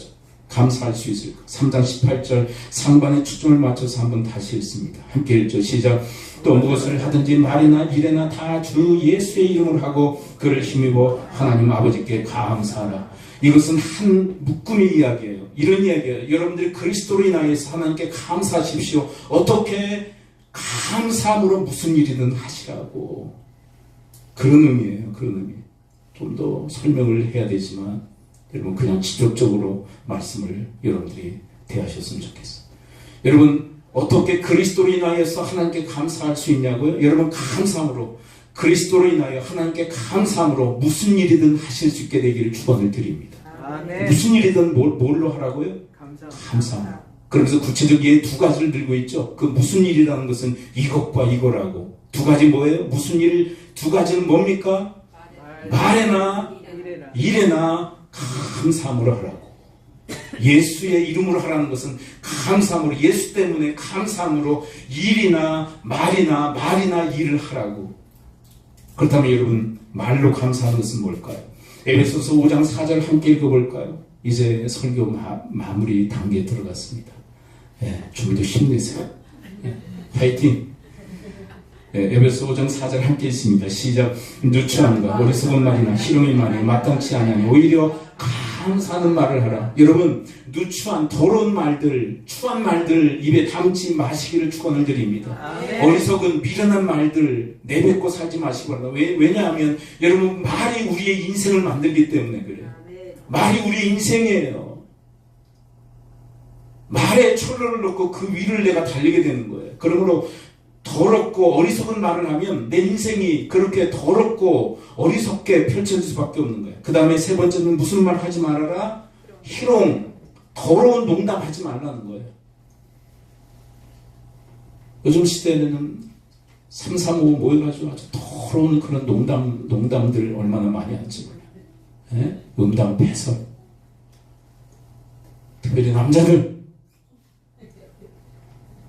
감사할 수 있을까? 3장 18절 상반에 초점을 맞춰서 한번 다시 읽습니다. 함께 읽죠. 시작. 또 무엇을 하든지 말이나 일에나 다 주 예수의 이름을 하고 그를 힘입어 하나님 아버지께 감사하라. 이것은 한 묶음의 이야기예요. 이런 이야기예요. 여러분들이 그리스도로 인하여서 하나님께 감사하십시오. 어떻게? 감사함으로 무슨 일이든 하시라고. 그런 의미예요. 그런 의미. 좀 더 설명을 해야 되지만 여러분 그냥 직접적으로 말씀을 여러분들이 대하셨으면 좋겠어요. 여러분 어떻게 그리스도로 인하여서 하나님께 감사할 수 있냐고요? 여러분 감사함으로, 그리스도로 인하여 하나님께 감사함으로 무슨 일이든 하실 수 있게 되기를 축원을 드립니다. 아멘. 무슨 일이든 뭘로 하라고요? 감사함으로. 그러면서 구체적 예의 두 가지를 들고 있죠. 그 무슨 일이라는 것은 이것과 이거라고. 두 가지 뭐예요? 무슨 일? 두 가지는 뭡니까? 말에나 일에나 감사함으로 하라고. 예수의 이름으로 하라는 것은 감사함으로, 예수 때문에 감사함으로 일이나 말이나 일을 하라고. 그렇다면 여러분 말로 감사하는 것은 뭘까요? 에베소서 5장 4절 함께 읽어볼까요? 이제 설교 마무리 단계에 들어갔습니다. 좀 더 힘내세요. 파이팅. 에베소 5장 4절 함께 있습니다. 시작. 누추함과 어리석은 말이나 희롱의 말이 마땅치 아니하니 오히려 감사하는 말을 하라. 여러분 누추한 더러운 말들, 추한 말들 입에 담지 마시기를 축원을 드립니다. 어리석은 미련한 말들 내뱉고 살지 마시기 바랍니다. 왜냐하면 여러분 말이 우리의 인생을 만들기 때문에 그래요. 말이 우리의 인생이에요. 말에 철로를 넣고 그 위를 내가 달리게 되는 거예요. 그러므로 더럽고 어리석은 말을 하면 내 인생이 그렇게 더럽고 어리석게 펼쳐질 수밖에 없는 거예요. 그 다음에 세 번째는 무슨 말 하지 말아라? 희롱, 더러운 농담 하지 말라는 거예요. 요즘 시대에는 3, 3, 5 모여가지고 아주 더러운 그런 농담들 얼마나 많이 하는지 몰라요. 음담 패설. 특별히 남자들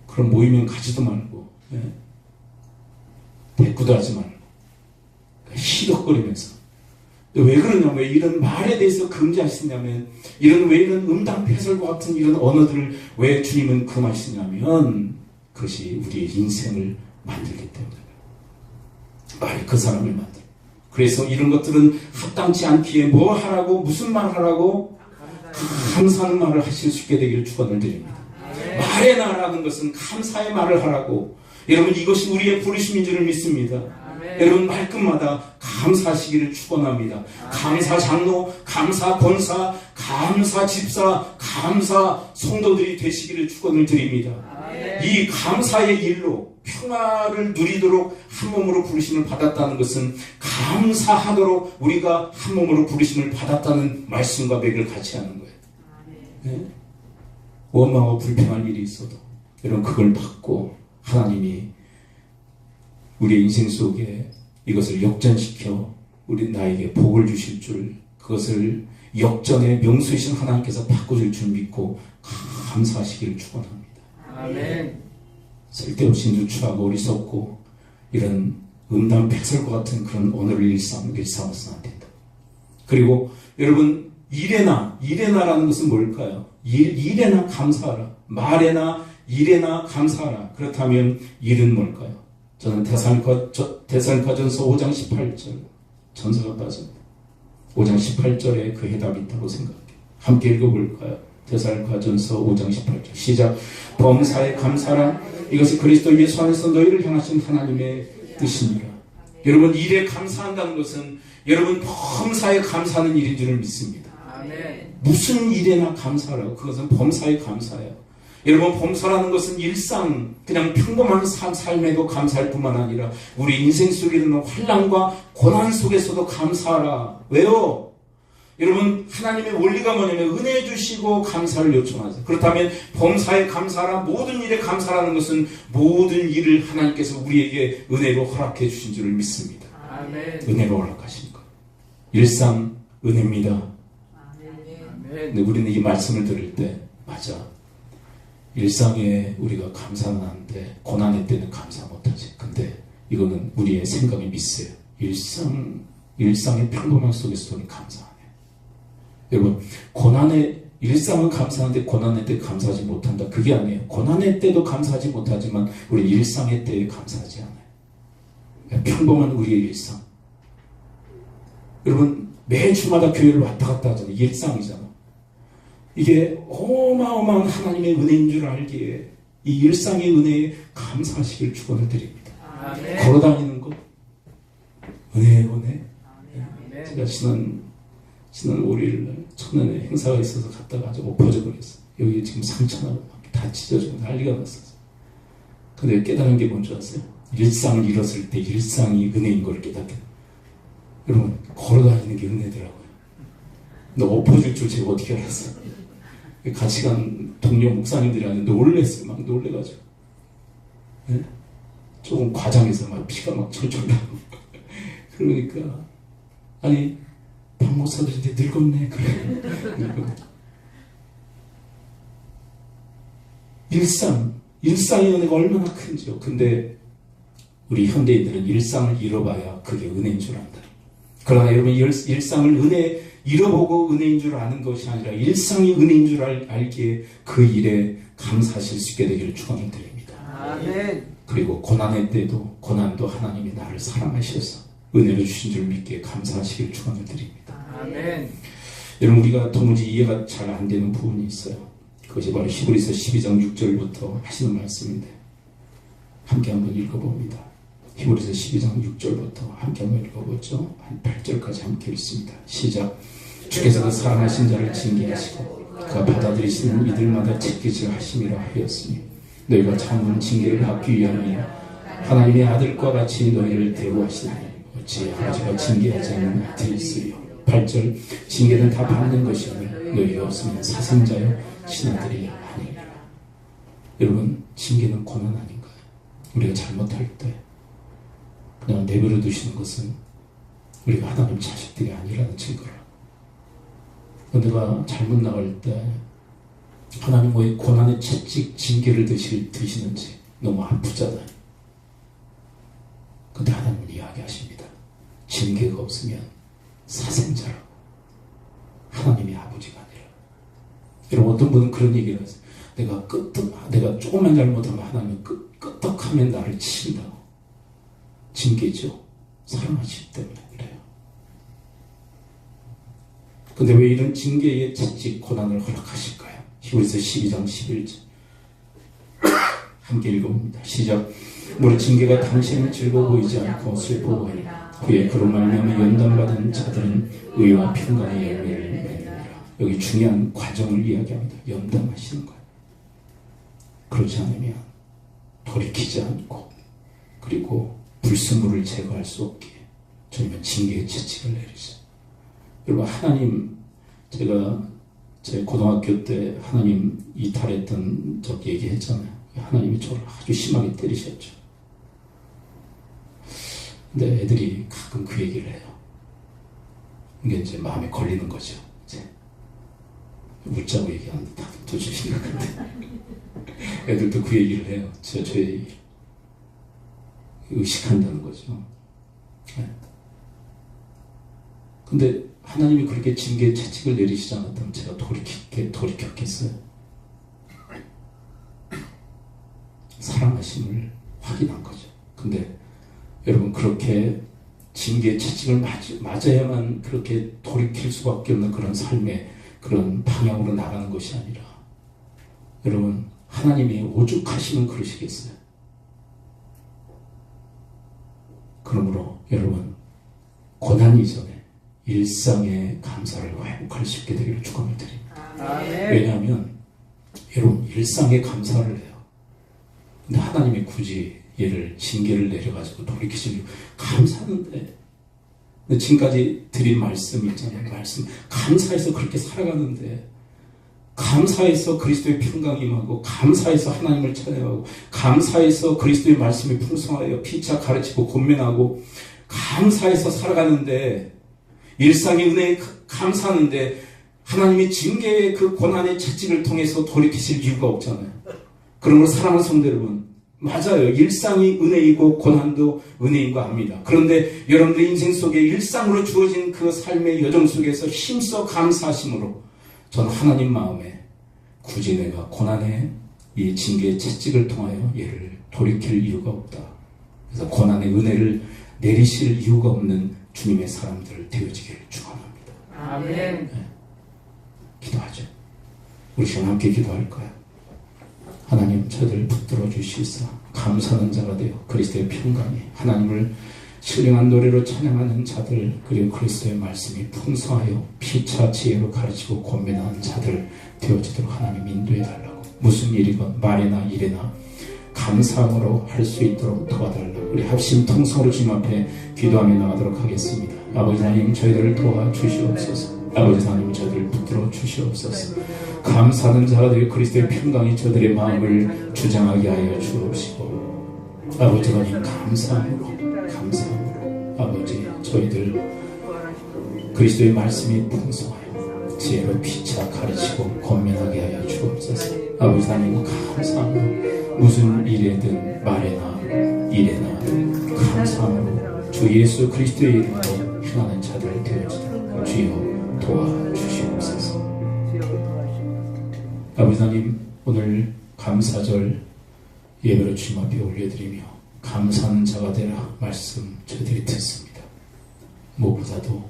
그런 모임은 가지도 말고 대꾸도 하지 말고 희덕거리면서. 왜 그러냐면 왜 이런 말에 대해서 금지하시냐면 왜 이런 음담 패설과 같은 이런 언어들을 왜 주님은 금하시냐면 그것이 우리의 인생을 만들기 때문에 말이 그 사람을 만들어. 그래서 이런 것들은 합당치 않기에 뭐 하라고, 무슨 말 하라고? 감사하는 말을 하실 수 있게 되기를 축원을 드립니다. 말에 나라는 것은 감사의 말을 하라고. 여러분 이것이 우리의 부르심인 줄을 믿습니다. 여러분 말끝마다 감사하시기를 축원합니다. 감사 장로, 감사 권사, 감사 집사, 감사 성도들이 되시기를 축원을 드립니다. 이 감사의 일로 평화를 누리도록 한 몸으로 부르심을 받았다는 것은 감사하도록 우리가 한 몸으로 부르심을 받았다는 말씀과 맥을 같이 하는 거예요. 네? 원망하고 불평할 일이 있어도 여러분 그걸 받고 하나님이 우리의 인생 속에 이것을 역전시켜 우리 나에게 복을 주실 줄, 그것을 역전의 명수이신 하나님께서 바꿔줄 줄 믿고 감사하시기를 축원합니다. 아멘. 쓸데없이 누추하고 어리석고 이런 음담 패설과 같은 그런 언어를 일삼아서는 안 된다. 그리고 여러분 일에나라는 것은 뭘까요? 일에나 감사하라. 말에나 일에나 감사하라. 그렇다면 일은 뭘까요? 저는 데살로니가전서 5장 18절 전서가 빠집니다. 5장 18절에 그 해답이 있다고 생각해요. 함께 읽어볼까요? 데살로니가전서 5장 18절 시작. 범사에 감사라. 이것이 그리스도 예수 안에서 너희를 향하신 하나님의 뜻이니라. 여러분 일에 감사한다는 것은 여러분 범사에 감사하는 일인 줄을 믿습니다. 아멘. 무슨 일에나 감사하라고. 그것은 범사에 감사해요. 여러분 범사라는 것은 일상 그냥 평범한 삶에도 감사할 뿐만 아니라 우리 인생 속에 있는 환난과 고난 속에서도 감사하라. 왜요? 여러분 하나님의 원리가 뭐냐면 은혜 주시고 감사를 요청하세요. 그렇다면 범사에 감사하라. 모든 일에 감사라는 것은 모든 일을 하나님께서 우리에게 은혜로 허락해 주신 줄을 믿습니다. 아멘. 은혜로 허락하신 것. 일상 은혜입니다. 아멘. 근데 우리는 이 말씀을 들을 때 맞아. 일상에 우리가 감사는 하는데 고난의 때는 감사 못하지. 근데 이거는 우리의 생각의 미스예요. 일상의 평범함 속에서 우리 감사하네. 여러분, 일상은 감사하는데 고난의 때 감사하지 못한다. 그게 아니에요. 고난의 때도 감사하지 못하지만 우리 일상의 때에 감사하지 않아요. 평범한 우리의 일상. 여러분, 매 주마다 교회를 왔다 갔다 하잖아요. 일상이잖아. 이게 어마어마한 하나님의 은혜인 줄 알기에 이 일상의 은혜에 감사하시길 축원을 드립니다. 아멘. 걸어다니는 것 은혜의 은혜. 아멘. 제가 지난 5일날 천안에 행사가 있어서 갔다가 아주 엎어져 버렸어. 여기 지금 상처나고 다 찢어지고 난리가 났었어. 근데 깨달은 게 뭔지 아세요? 일상을 잃었을 때 일상이 은혜인 걸 깨닫게. 여러분, 걸어다니는 게 은혜더라고요. 너 엎어질 줄 제가 어떻게 알았어? 같이 간 동료 목사님들이 하는데 놀랬어요. 막 놀래가지고. 네? 조금 과장해서 막 피가 막 철철 나고. 그러니까, 아니, 박 목사들인데 늙었네. 그래. 일상의 은혜가 얼마나 큰지요. 근데 우리 현대인들은 일상을 잃어봐야 그게 은혜인 줄 안다. 그러나 여러분, 일상을 잃어보고 은혜인 줄 아는 것이 아니라 일상이 은혜인 줄 알기에 그 일에 감사하실 수 있게 되기를 축원을 드립니다. 아멘. 그리고 고난도 하나님이 나를 사랑하셔서 은혜를 주신 줄 믿기에 감사하시길 축원을 드립니다. 아멘. 여러분, 우리가 도무지 이해가 잘 안 되는 부분이 있어요. 그것이 바로 히브리서 12장 6절부터 하시는 말씀인데 함께 한번 읽어봅니다. 히브리서 12장 6절부터 함께 한번 읽어보죠. 한 8절까지 함께 읽습니다. 시작. 주께서 그 사랑하신 자를 징계하시고 그가 받아들이시는 이들마다 책깃을 하심이라 하였으니 너희가 참은 징계를 받기 위함이야. 하나님의 아들과 같이 너희를 대우하시나니 어찌 아버지가 징계하지 않는 아들이 있으리요. 8절. 징계는 다 받는 것이니 너희가 없으면 사생자여 친아들이 아니니라. 여러분, 징계는 고난 아닌가요? 우리가 잘못할 때 그냥 내버려 두시는 것은 우리가 하나님 자식들이 아니라는 증거라. 내가 잘못 나갈 때 하나님 왜 고난의 채찍 징계를 드시는지 너무 아프잖아요. 근데 하나님은 이야기하십니다. 징계가 없으면 사생자라고. 하나님이 아버지가 아니라. 여러분, 어떤 분은 그런 얘기를 하세요. 내가 조금만 잘못하면 하나님은 끄떡하면 나를 치신다고. 징계죠. 사랑하시기 때문에 그래요. 근데 왜 이런 징계의 채찍 고난을 허락하실까요? 히브리서 12장 11절 함께 읽어봅니다. 시작. 무릇 징계가 당신은 즐거워 보이지 않고 슬퍼 보이라. 그의 그로 말미암아 연단받은 자들은 의와 평강의 열매를 맺느니라. 여기 중요한 과정을 이야기합니다. 연단하시는 거예요. 그렇지 않으면 돌이키지 않고 그리고 불순물을 제거할 수 없기에 저희는 징계의 채찍을 내리죠. 여러분, 하나님, 제가 제 고등학교 때 하나님 이탈했던 적 얘기했잖아요. 하나님이 저를 아주 심하게 때리셨죠. 근데 애들이 가끔 그 얘기를 해요. 이게 이제 마음에 걸리는 거죠. 이제 웃자고 얘기하는데 다들 도저히 생각한데 애들도 그 얘기를 해요. 저의 의식한다는 거죠. 네. 근데 하나님이 그렇게 징계의 채찍을 내리시지 않았다면 제가 돌이켰겠어요? 사랑하심을 확인한 거죠. 근데 여러분, 그렇게 징계의 채찍을 맞아야만 그렇게 돌이킬 수밖에 없는 그런 삶의 그런 방향으로 나가는 것이 아니라 여러분, 하나님이 오죽하시면 그러시겠어요? 그러므로 여러분, 고난 이전에 일상의 감사를 회복할 수 있게 되기를 축원을 드립니다. 왜냐하면 여러분, 일상의 감사를 해요. 근데 하나님이 굳이 얘를 징계를 내려가지고 돌이키시려고 감사하는데, 근데 지금까지 드린 말씀 있잖아요. 말씀 감사해서 그렇게 살아가는데, 감사해서 그리스도의 평강이 임하고, 감사해서 하나님을 찬양하고, 감사해서 그리스도의 말씀이 풍성하여 피차 가르치고 권면하고, 감사해서 살아가는데, 일상의 은혜에 감사하는데 하나님이 징계의 그 고난의 채찍을 통해서 돌이키실 이유가 없잖아요. 그러므로 사랑하는 성도 여러분, 맞아요. 일상이 은혜이고 고난도 은혜인 거 압니다. 그런데 여러분들의 인생 속에 일상으로 주어진 그 삶의 여정 속에서 힘써 감사하심으로 저는 하나님 마음에 굳이 내가 고난의 이 징계의 채찍을 통하여 얘를 돌이킬 이유가 없다. 그래서 고난의 은혜를 내리실 이유가 없는 주님의 사람들 되어지기를 축원합니다. 아멘. 네. 기도하죠. 우리 시간 함께 기도할까요? 하나님, 저들 붙들어 주시사 감사하는 자가 되어 그리스도의 평강이 하나님을 신령한 노래로 찬양하는 자들, 그리고 그리스도의 말씀이 풍성하여 피차 지혜로 가르치고 권면하는 자들 되어지도록 하나님 인도해 달라고, 무슨 일이건 말이나 일이나 감사함으로 할 수 있도록 도와달라고 우리 합심 통성으로 주님 앞에 기도하며 나가도록 하겠습니다. 아버지 하나님, 저희들을 도와주시옵소서. 아버지 하나님, 저희들을 붙들어 주시옵소서. 감사하는 자가 되어 그리스도의 평강이 저들의 마음을 주장하게 하여 주옵시고, 아버지 하나님, 감사함으로 아버지, 저희들 그리스도의 말씀이 풍성하여 지혜로 피차 가르치고 권면하게 하여 주옵소서. 아버지 하나님, 감사함으로 무슨 일에든 말에나 일에나 감사함으로 주 예수 그리스도의 이름으로 행하는 자들 되어지도록 주여 도와주시옵소서. 아버지 하나님, 오늘 감사절 예배로 주님 앞에 올려드리며 감사하는 자가 되라 말씀 저희들이 듣습니다. 무엇보다도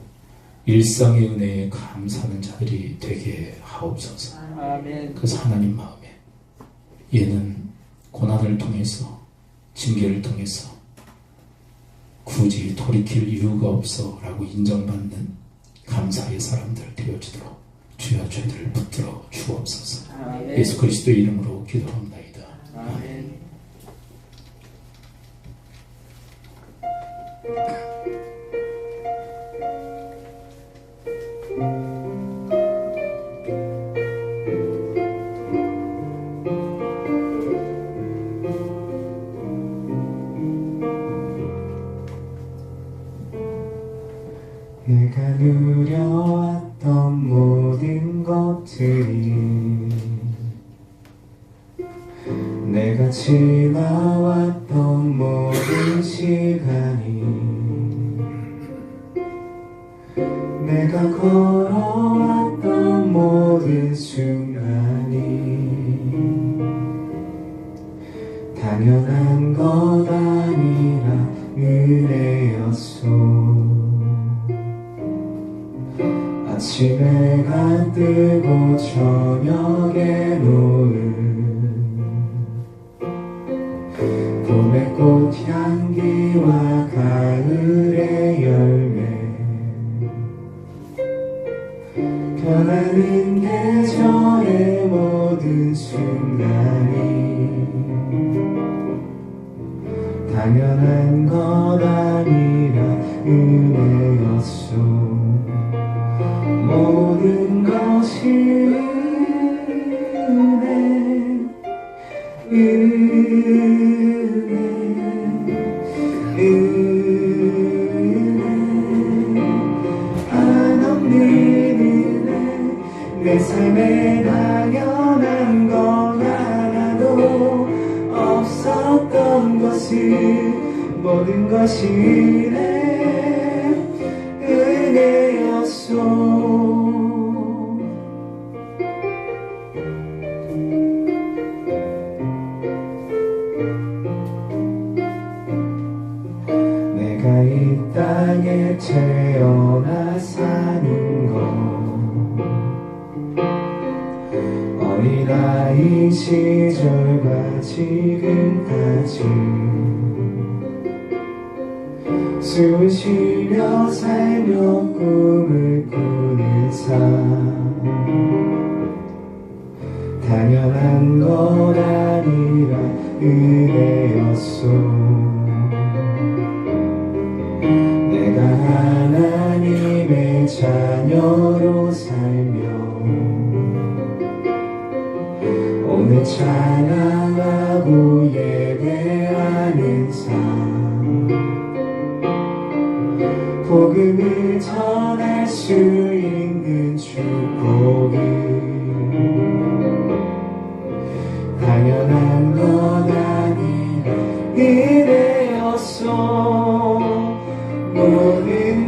일상의 은혜에 감사하는 자들이 되게 하옵소서. 아멘. 그래서 하나님 마음에 얘는 고난을 통해서, 징계를 통해서 굳이 돌이킬 이유가 없어 라고 인정받는 감사의 사람들 되어지도록 주여 저희들을 붙들어 주옵소서. 아멘. 예수 그리스도의 이름으로 기도합나이다. 아멘. 내가 누려왔던 모든 것들이, 내가 지나왔던 모든 시간이, 내가 걸어왔던 모든 순간이 당연한 것 아니라 은혜였소. 아침에 해가 뜨고 저녁에 노을, 봄의 꽃향기와 가을의 열매, 변하는 계절의 모든 순간이 당연한 것 아니라 은혜였소. 모든 것이 은혜 한없는 은혜. 내 삶에 당연한 것 하나도 없었던 것을, 모든 것이 은혜였소. 내가 이 땅에 태어나 사는 것, 어린아이 시절과 지금까지 숨을 쉬며 살며 꿈을 꾸는 삶, 당연한 것 아니라 은혜였소. 내가 하나님의 자녀로 살며 오늘 찬양하고 예배하는 삶, 복음을 전할 수 있는 축복을 당연한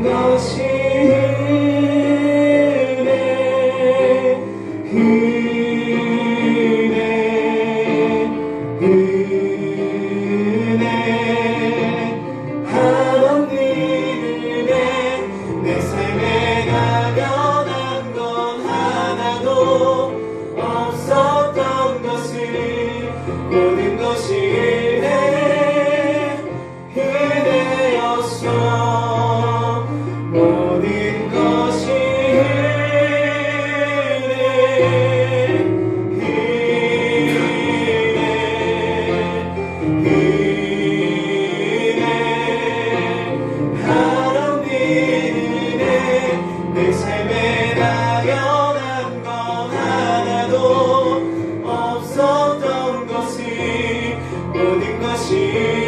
것이 은혜 하나님 은혜 내 삶에 나련한 건 하나도 없었던 것을 모든 것이 은혜였어 모든 것이 하나님 은혜 내 삶에 나련한 건 하나도 없었던 것을 모든 것이